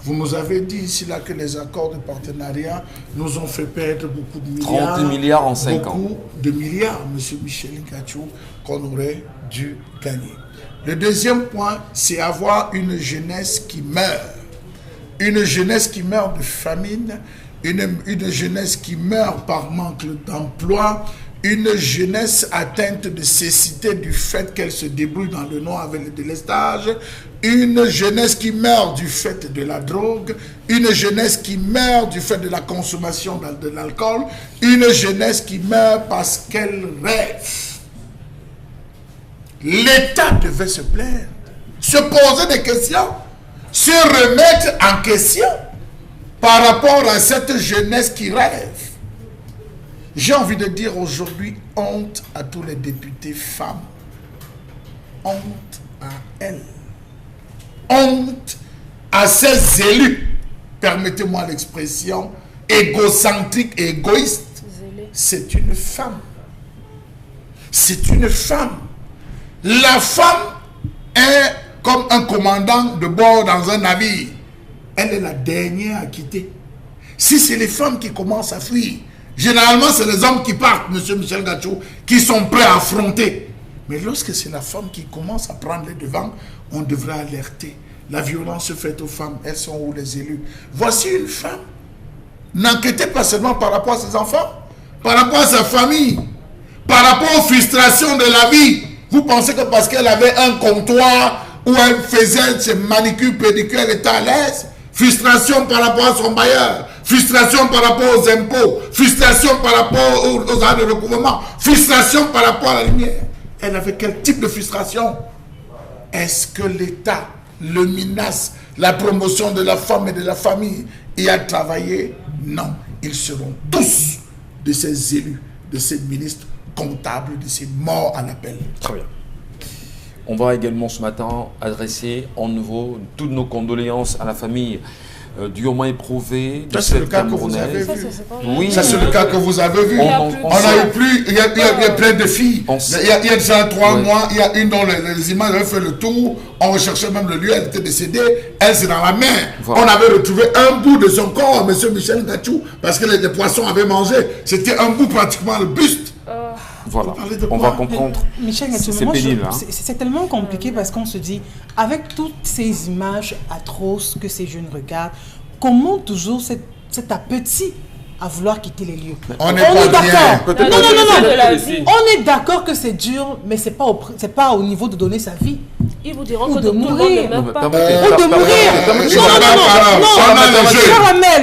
Vous nous avez dit ici là que les accords de partenariat nous ont fait perdre beaucoup de milliards. 30 milliards en 5 ans. Beaucoup de milliards, monsieur Michel Ngatsou, qu'on aurait dû gagner. Le deuxième point, c'est avoir une jeunesse qui meurt. Une jeunesse qui meurt de famine, une jeunesse qui meurt par manque d'emploi, une jeunesse atteinte de cécité du fait qu'elle se débrouille dans le noir avec le délestage, une jeunesse qui meurt du fait de la drogue, une jeunesse qui meurt du fait de la consommation de l'alcool, une jeunesse qui meurt parce qu'elle rêve. L'État devait se plaindre, se poser des questions, se remettre en question par rapport à cette jeunesse qui rêve. J'ai envie de dire aujourd'hui, honte à tous les députés femmes. Honte à elles. Honte à ces élus, permettez-moi l'expression, égocentriques et égoïstes. C'est une femme. C'est une femme. La femme est comme un commandant de bord dans un navire. Elle est la dernière à quitter. Si c'est les femmes qui commencent à fuir, généralement, c'est les hommes qui partent, monsieur Michel Ngatsou, qui sont prêts à affronter. Mais lorsque c'est la femme qui commence à prendre les devants, on devrait alerter. La violence faite aux femmes, elles sont où les élus? Voici une femme. N'enquêtez pas seulement par rapport à ses enfants, par rapport à sa famille, par rapport aux frustrations de la vie. Vous pensez que parce qu'elle avait un comptoir où elle faisait ses manicures, pédicures, elle était à l'aise? Frustration par rapport à son bailleur, frustration par rapport aux impôts, frustration par rapport aux arts de recouvrement, frustration par rapport à la lumière. Elle avait quel type de frustration? Est-ce que l'État le menace la promotion de la femme et de la famille et a travaillé? Non. Ils seront tous de ces élus, de ces ministres comptables, de ces morts à l'appel. Très bien. On va également ce matin adresser en nouveau toutes nos condoléances à la famille durement éprouvée de cette Camerounaise. Oui, ça c'est le cas que vous avez vu. On a eu plus, il y a plein de filles. Il y a déjà 3 mois, il y a une dont les images avaient fait le tour. On recherchait même le lieu, elle était décédée. Elle c'est dans la mer. Voilà. On avait retrouvé un bout de son corps, monsieur Michel Ngatsou, parce que les poissons avaient mangé. C'était un bout pratiquement le buste. Voilà, on va comprendre. Michel, c'est pénible. C'est tellement compliqué parce qu'on se dit, avec toutes ces images atroces que ces jeunes regardent, comment toujours cet appétit à vouloir quitter les lieux? On est d'accord. Non. On est d'accord que c'est dur, mais c'est pas au niveau de donner sa vie. Ils vous diront que de mourir. Ou de mourir.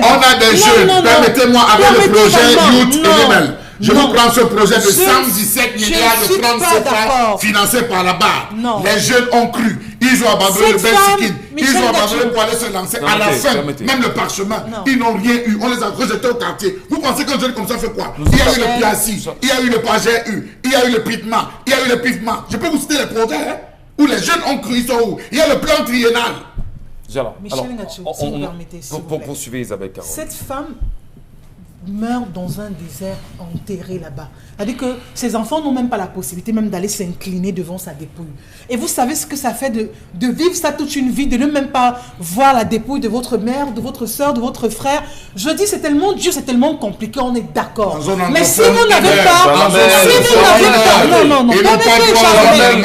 On a des jeunes. Permettez-moi avec le projet Youth Animal. Je vous prends ce projet de 117 milliards de francs CFA financé par la barre. Les jeunes ont cru. Ils ont abandonné le Belsikine. Ils ont abandonné pour aller se lancer. À la fin, même le parchemin, ils n'ont rien eu. On les a rejetés au quartier. Vous pensez qu'un jeune comme ça fait quoi? Il y a eu le PACI, il y a eu le PAGU, il y a eu le PITMA, il y a eu le PIFMA. Je peux vous citer les projets où les jeunes ont cru. Ils sont où? Il y a le plan triennal. Michel Ngatsou, si vous permettez, pour poursuivre Isabelle Caron. Cette femme meurt dans un désert enterré là-bas. C'est-à-dire que ses enfants n'ont même pas la possibilité même d'aller s'incliner devant sa dépouille. Et vous savez ce que ça fait de vivre ça toute une vie, de ne même pas voir la dépouille de votre mère, de votre soeur, de votre frère. Je dis c'est tellement dur, c'est tellement compliqué, on est d'accord. Mais si vous n'avez pas...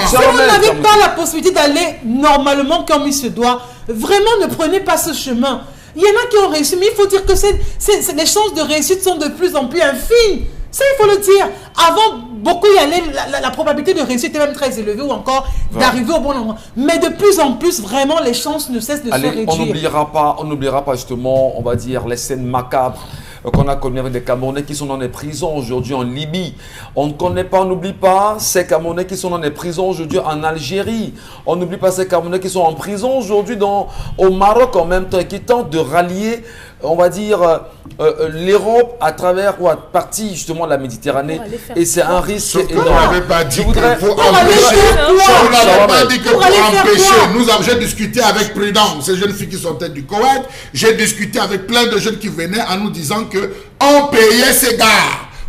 Si vous n'avez pas la possibilité d'aller normalement comme il se doit, vraiment ne prenez pas ce chemin. Il y en a qui ont réussi, mais il faut dire que les chances de réussite sont de plus en plus infimes. Ça, il faut le dire. Avant, beaucoup y allaient, la probabilité de réussir était même très élevée ou encore d'arriver au bon endroit. Mais de plus en plus, vraiment, les chances ne cessent de se réduire. On n'oubliera pas justement, on va dire, les scènes macabres qu'on a connues avec des Camerounais qui sont dans des prisons aujourd'hui en Libye. On ne connaît pas, on n'oublie pas ces Camerounais qui sont dans des prisons aujourd'hui en Algérie. On n'oublie pas ces Camerounais qui sont en prison aujourd'hui au Maroc en même temps et qui tentent de rallier, on va dire, l'Europe à travers ou à partir justement de la Méditerranée. Et c'est un risque énorme. On n'avait pas dit qu'il faut empêcher. On n'avait pas dit que pour empêcher. J'ai discuté avec Prudence, ces jeunes filles qui sortaient du Koweït. J'ai discuté avec plein de jeunes qui venaient en nous disant que on payait ces gars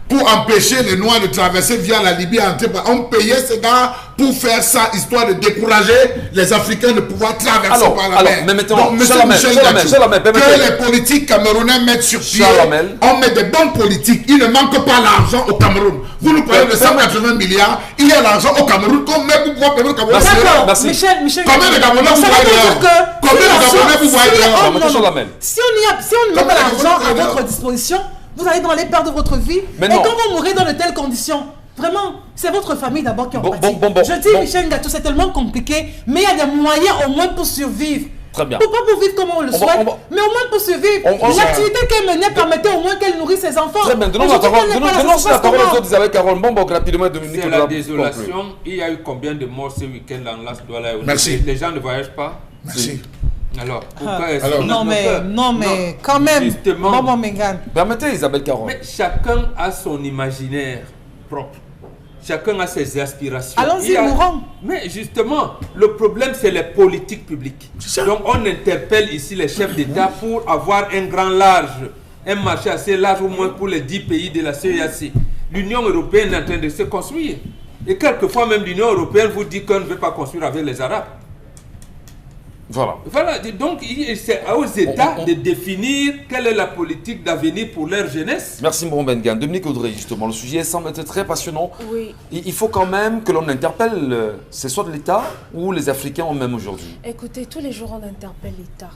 pour empêcher les Noirs de traverser via la Libye. On payait ces gars pour faire ça, histoire de décourager les Africains de pouvoir traverser par la mer. Mais maintenant, donc, monsieur Michel Gachou, que les politiques camerounais mettent sur pied, on met des bonnes politiques. Il ne manque pas l'argent au Cameroun. Vous nous parlez de 180 milliards, il y a l'argent au Cameroun. Combien vous pouvez payer le Cameroun? D'accord, Michel, combien de Camerounais vous voyez dehors? Combien de Camerounais vous voyez dehors? Si on ne met pas l'argent à votre disposition, vous allez dans les perdre votre vie. Et quand vous mourrez dans de telles conditions, vraiment, c'est votre famille d'abord qui en pâtit. Je dis, Michel Gachou, c'est tellement compliqué, mais il y a des moyens au moins pour survivre. Très bien. Pas pour vivre comme on le souhaite, mais au moins pour survivre. L'activité qu'elle menait permettait au moins qu'elle nourrisse ses enfants. Très bien, donnons la parole aux autres Isabelle Carole. Bon, rapidement, Dominique. C'est la désolation. Il y a eu combien de morts ce week-end dans l'As Douala? Merci. Les gens ne voyagent pas. Merci. Alors, pourquoi non, mais quand même, justement, permettez Isabelle Caron. Mais chacun a son imaginaire propre. Chacun a ses aspirations. Allons-y, mourons. Mais justement, le problème, c'est les politiques publiques. Donc, on interpelle ici les chefs d'État pour avoir un marché assez large, au moins pour les 10 pays de la CEEAC. L'Union européenne est en train de se construire. Et quelquefois, même l'Union européenne vous dit qu'on ne veut pas construire avec les Arabes. Voilà. Donc c'est aux États de définir quelle est la politique d'avenir pour leur jeunesse. Merci Mbombengan. Dominique Audrey, justement, le sujet semble être très passionnant. Oui. Il faut quand même que l'on interpelle, c'est soit de l'État ou les Africains eux-mêmes aujourd'hui. Écoutez, tous les jours on interpelle l'État.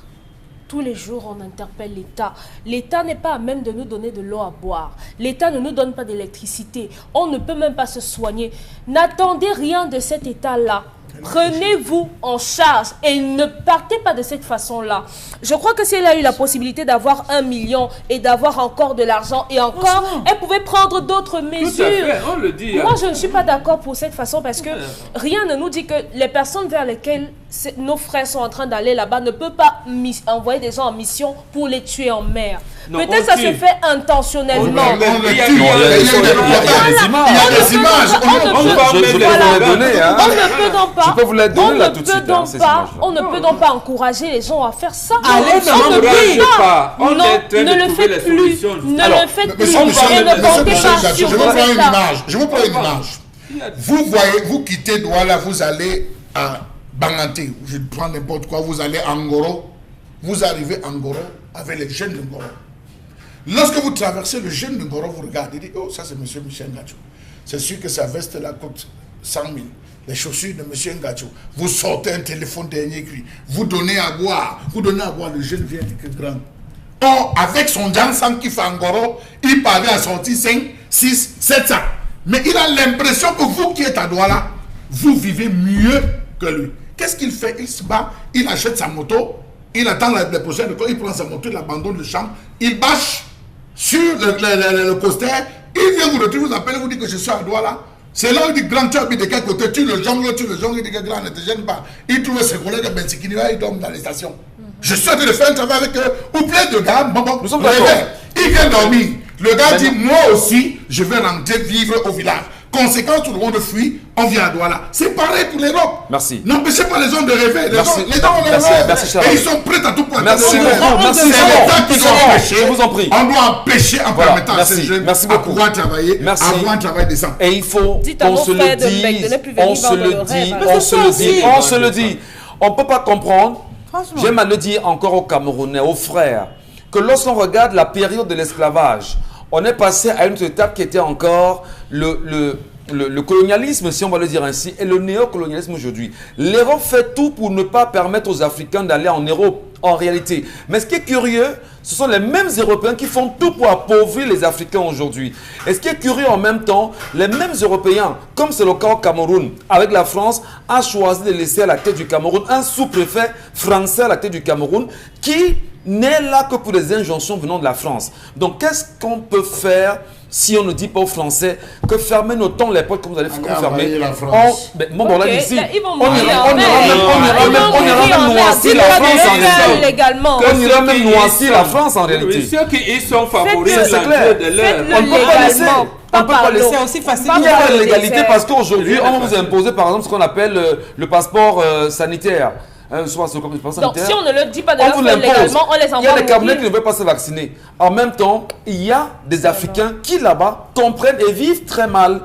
Tous les jours, on interpelle l'État. L'État n'est pas à même de nous donner de l'eau à boire. L'État ne nous donne pas d'électricité. On ne peut même pas se soigner. N'attendez rien de cet État-là. Prenez-vous en charge et ne partez pas de cette façon-là. Je crois que si elle a eu la possibilité d'avoir 1 million et d'avoir encore de l'argent et encore, elle pouvait prendre d'autres mesures. Tout à fait, on le dit. Moi, je ne suis pas d'accord pour cette façon parce que rien ne nous dit que les personnes vers lesquelles nos frères sont en train d'aller là-bas ne peuvent pas envoyer des gens en mission pour les tuer en mer. Peut-être ça se fait intentionnellement. Il y a des images. On ne peut donc pas. Je peux vous la donner là tout de suite. On ne peut donc pas encourager les gens à faire ça. Allez, on ne peut pas. Non, ne le faites plus. Ne le faites plus. Et ne comptez pas sur vos États. Je vous prends une image. Vous voyez, vous quittez Douala, vous allez à Banganté, je prends n'importe quoi, vous allez à Ngoro, vous arrivez à Ngoro avec les jeunes de Ngoro. Lorsque vous traversez le jeune de Ngoro, vous regardez, vous dites, oh, ça c'est M. Michel Gachou. C'est sûr que sa veste la coûte 100 000. Les chaussures de M. Gachou. Vous sortez un téléphone dernier cri. Vous donnez à boire. Le jeune vient du grand. Or, avec son Jansan qui fait Ngoro, il parvient à sortir 5, 6, 7 sacs. Mais il a l'impression que vous qui êtes à Douala, vous vivez mieux que lui. Qu'est-ce qu'il fait? Il se bat, il achète sa moto, il attend les prochaines, il prend sa moto, il abandonne le champ, il bâche sur le coaster, il vient vous retrouver, vous appelle, vous dit que je suis à Douala. C'est là où il dit, grand, tu habites de quel côté? Tu le jongle, il dit que grand, ne te gêne pas. Il trouve ses collègues à Bensikini, il dorment dans les stations. Je suis en train de faire un travail avec eux, ou plein de gars, nous sommes d'accord. Il vient dormir. Le gars dit, moi aussi, je vais rentrer vivre au village. Conséquence, tout le monde fuit, on vient à Douala. C'est pareil pour l'Europe. Merci. N'empêchez pas les gens de rêver. Les gens ont merci, et ils sont prêts à tout pointer. Merci. Je vous en prie. On doit empêcher en permettant à ces jeunes à pouvoir travailler, à avoir un travail décent. Et il faut qu'on se le dise. On se le dit. On ne peut pas comprendre. J'aime à le dire encore aux Camerounais, aux frères, que lorsqu'on regarde la période de l'esclavage, on est passé à une étape qui était encore le colonialisme, si on va le dire ainsi, et le néocolonialisme aujourd'hui. L'Europe fait tout pour ne pas permettre aux Africains d'aller en Europe. en réalité. Mais ce qui est curieux, ce sont les mêmes Européens qui font tout pour appauvrir les Africains aujourd'hui. Et ce qui est curieux en même temps, les mêmes Européens, comme c'est le cas au Cameroun, avec la France, a choisi de laisser à la tête du Cameroun un sous-préfet français à la tête du Cameroun qui n'est là que pour des injonctions venant de la France. Donc, qu'est-ce qu'on peut faire si on ne dit pas aux Français que fermer nos temps les portes comme vous allez fermer la France. Bon, bon, là, d'ici, on ira même noircir la France en réalité. On ira même noircir la France en réalité. Ceux qui sont favoris, c'est clair. On ne peut pas laisser. On peut pas laisser aussi facilement. Il y a la légalité parce qu'aujourd'hui, on va vous imposer par exemple ce qu'on appelle le passeport sanitaire. Donc si on ne le dit pas de la faire légalement, on les envoie. Il y a des Camerounais qui ne veulent pas se vacciner. En même temps, il y a des Africains qui là-bas comprennent et vivent très mal.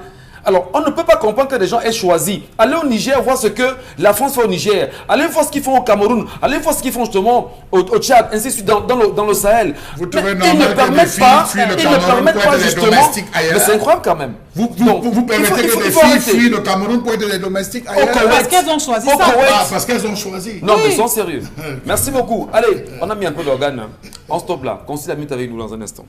Alors, on ne peut pas comprendre que des gens aient choisi. Allez au Niger, voir ce que la France fait au Niger. Allez voir ce qu'ils font au Cameroun. Allez voir ce qu'ils font justement au Tchad, ainsi de suite, dans le Sahel. Vous trouvez ils ne permettent pas justement. Mais c'est incroyable quand même. Vous permettez que les filles fuient le Cameroun pour être des domestiques ailleurs. Parce qu'elles ont choisi ça. Parce qu'elles ont choisi. Non, mais sont sérieux. Merci beaucoup. Allez, on a mis un peu d'organe. On stoppe là. Concis la minute avec nous dans un instant.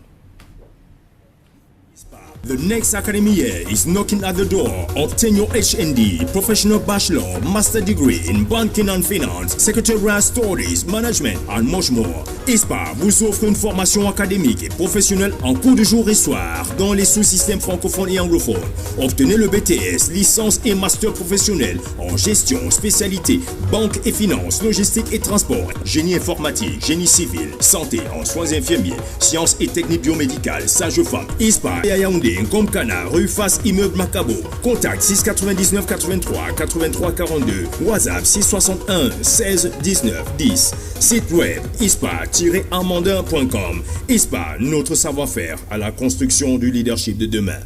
The next academy year is knocking at the door. Obtain your HND, Professional Bachelor, Master Degree in Banking and Finance, Secretarial Studies, Management and much more. ISPA vous offre une formation académique et professionnelle en cours de jour et soir dans les sous-systèmes francophones et anglophones. Obtenez le BTS, licence et master professionnel en gestion, spécialité, banque et finance, logistique et transport, génie informatique, génie civil, santé en soins infirmiers, sciences et techniques biomédicales, sage-femme. ISPA et à Yaoundé, Comcana, rue Face Immeuble Macabo. Contact 699 83 83 42. WhatsApp 661 16 19 10. Site web ispa-amandin.com. ISPA, notre savoir-faire à la construction du leadership de demain.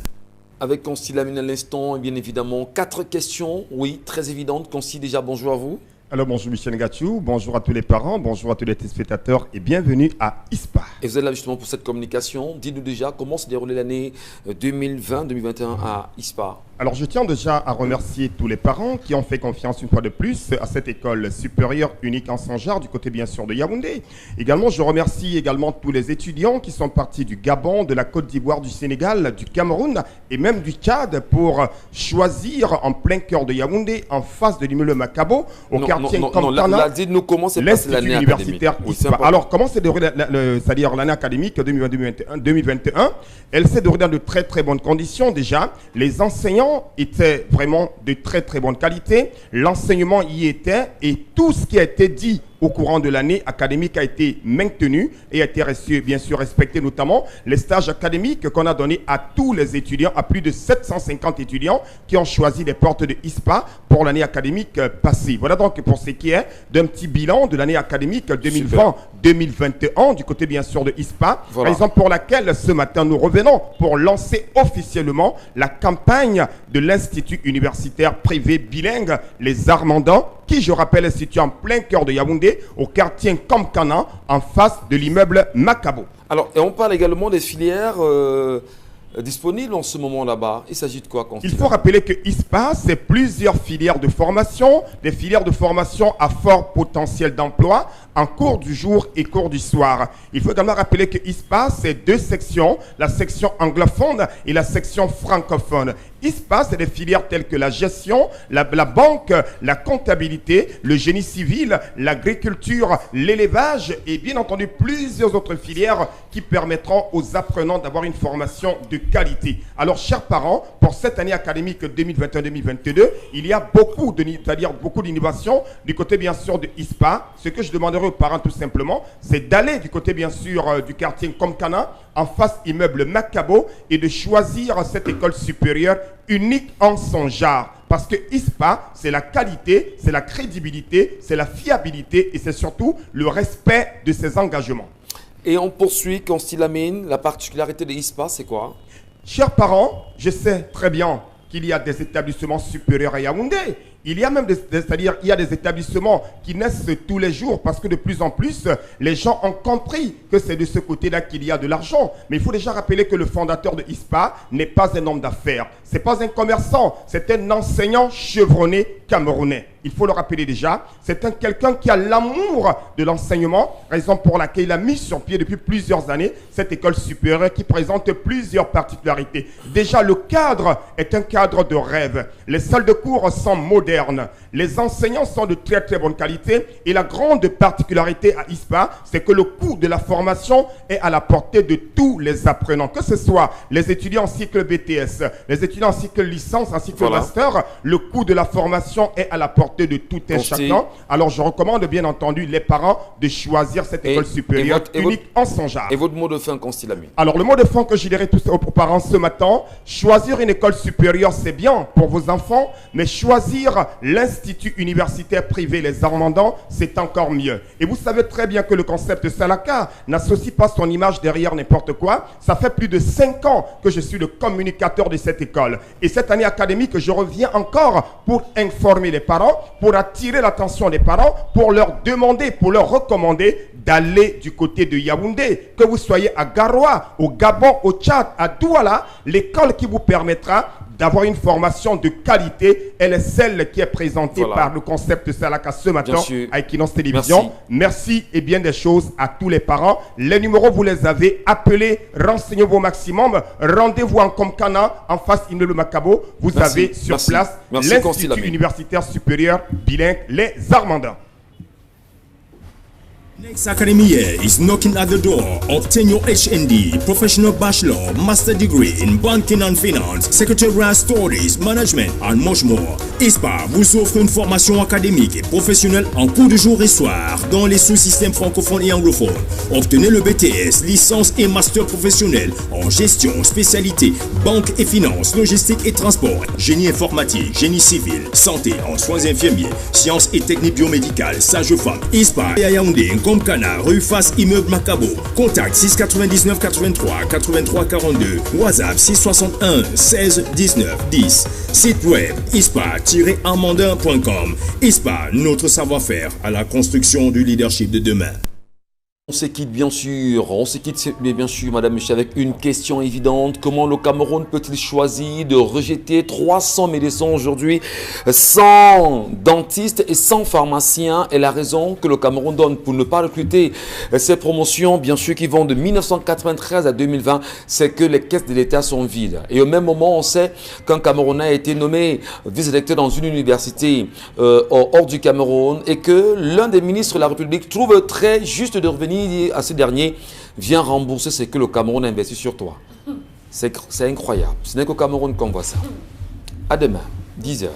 Avec Concis Lamine à l'instant, et bien évidemment, 4 questions, oui, très évidentes. Concis, déjà, bonjour à vous. Alors bonjour Michel Ngachou, bonjour à tous les parents, bonjour à tous les téléspectateurs et bienvenue à ISPA. Et vous êtes là justement pour cette communication. Dites-nous déjà comment se déroulait l'année 2020-2021 à ISPA. Alors je tiens déjà à remercier tous les parents qui ont fait confiance une fois de plus à cette école supérieure unique en son genre du côté bien sûr de Yaoundé. Également je remercie également tous les étudiants qui sont partis du Gabon, de la Côte d'Ivoire, du Sénégal, du Cameroun et même du Tchad pour choisir en plein cœur de Yaoundé, en face de l'immeuble Macabo, au quartier Comtana, dites-nous comment c'est passé l'année universitaire ISPA. Alors comment s'est déroulée c'est-à-dire l'année académique 2020-2021? Elle s'est déroulée dans de très très bonnes conditions déjà. Les enseignants étaient vraiment de très très bonne qualité. L'enseignement y était et tout ce qui a été dit au courant de l'année académique a été maintenu et a été bien sûr respecté, notamment les stages académiques qu'on a donnés à tous les étudiants, à plus de 750 étudiants qui ont choisi les portes de ISPA pour l'année académique passée. Voilà donc pour ce qui est d'un petit bilan de l'année académique 2020-2021 du côté bien sûr de ISPA, voilà. Raison pour laquelle ce matin nous revenons pour lancer officiellement la campagne de l'Institut universitaire privé bilingue Les Armandans, qui, je rappelle, est situé en plein cœur de Yaoundé, au quartier Comcana, en face de l'immeuble Macabo. Alors, et on parle également des filières disponibles en ce moment là-bas. Il s'agit de quoi, Il faut rappeler que ISPA, c'est plusieurs filières de formation, des filières de formation à fort potentiel d'emploi, en cours du jour et cours du soir. Il faut également rappeler que ISPA, c'est 2 sections, la section anglophone et la section francophone. ISPA, c'est des filières telles que la gestion, la banque, la comptabilité, le génie civil, l'agriculture, l'élevage et bien entendu plusieurs autres filières qui permettront aux apprenants d'avoir une formation de qualité. Alors, chers parents, pour cette année académique 2021-2022, il y a beaucoup d'innovations du côté bien sûr de ISPA. Ce que je demanderai aux parents tout simplement, c'est d'aller du côté bien sûr du quartier Comcana, en face immeuble Macabo, et de choisir cette école supérieure unique en son genre. Parce que ISPA, c'est la qualité, c'est la crédibilité, c'est la fiabilité et c'est surtout le respect de ses engagements. Et on poursuit, Concis Lamine, la particularité de ISPA, c'est quoi? Chers parents, je sais très bien qu'il y a des établissements supérieurs à Yaoundé. Il y a même il y a des établissements qui naissent tous les jours parce que de plus en plus, les gens ont compris que c'est de ce côté-là qu'il y a de l'argent. Mais il faut déjà rappeler que le fondateur de ISPA n'est pas un homme d'affaires. Ce n'est pas un commerçant, c'est un enseignant chevronné camerounais. il faut le rappeler déjà, c'est quelqu'un qui a l'amour de l'enseignement, raison pour laquelle il a mis sur pied depuis plusieurs années cette école supérieure qui présente plusieurs particularités. Déjà, le cadre est un cadre de rêve. Les salles de cours sont modernes. Les enseignants sont de très très bonne qualité. Et la grande particularité à ISPA, c'est que le coût de la formation est à la portée de tous les apprenants. Que ce soit les étudiants en cycle BTS, les étudiants en cycle licence, en cycle master, le coût de la formation est à la portée de tout un chacun. Alors je recommande bien entendu les parents de choisir cette école supérieure unique en son genre. Et votre mot de fin, Constille-Ami? Alors le mot de fin que je dirais aux parents ce matin, choisir une école supérieure c'est bien pour vos enfants, mais choisir l'institut universitaire privé Les Armandans c'est encore mieux. Et vous savez très bien que le concept Salaka n'associe pas son image derrière n'importe quoi. Ça fait plus de 5 ans que je suis le communicateur de cette école. Et cette année académique, je reviens encore pour informer les parents, pour attirer l'attention des parents, pour leur demander, pour leur recommander d'aller du côté de Yaoundé. Que vous soyez à Garoua, au Gabon, au Tchad, à Douala, l'école qui vous permettra d'avoir une formation de qualité, elle est celle qui est présentée par le concept Salaka ce matin à Equinox Télévision. Merci et bien des choses à tous les parents. Les numéros, vous les avez, appelés, renseignez-vous au maximum. Rendez-vous en Komkana, en face Immeuble Macabo. Vous avez sur place l'Institut universitaire supérieur bilingue Les Armandans. Next Academy year is knocking at the door. Obtain your HND, Professional Bachelor, Master Degree in Banking and Finance, Secretarial Studies, Management and much more. ISPA vous offre une formation académique et professionnelle en cours de jour et soir dans les sous-systèmes francophones et anglophones. Obtenez le BTS, licence et master professionnel en gestion, spécialité, banque et finance, logistique et transport, génie informatique, génie civil, santé en soins infirmiers, sciences et techniques biomédicales, sage-femme. ISPA et à Yaoundé, Komkana, rue Face Immeuble Macabo. Contact 699 83 83 42. WhatsApp 661 16 19 10. Site web ispa-amandin.com. ISPA, notre savoir-faire à la construction du leadership de demain. On se quitte bien sûr, madame, monsieur, avec une question évidente. Comment le Cameroun peut-il choisir de rejeter 300 médecins aujourd'hui sans dentiste et sans pharmacien? Et la raison que le Cameroun donne pour ne pas recruter ces promotions, bien sûr, qui vont de 1993 à 2020, c'est que les caisses de l'État sont vides. Et au même moment, on sait qu'un Camerounais a été nommé vice-recteur dans une université hors du Cameroun et que l'un des ministres de la République trouve très juste de revenir à ce dernier, viens rembourser ce que le Cameroun investit sur toi. C'est incroyable. Ce n'est qu'au Cameroun qu'on voit ça. À demain, 10h.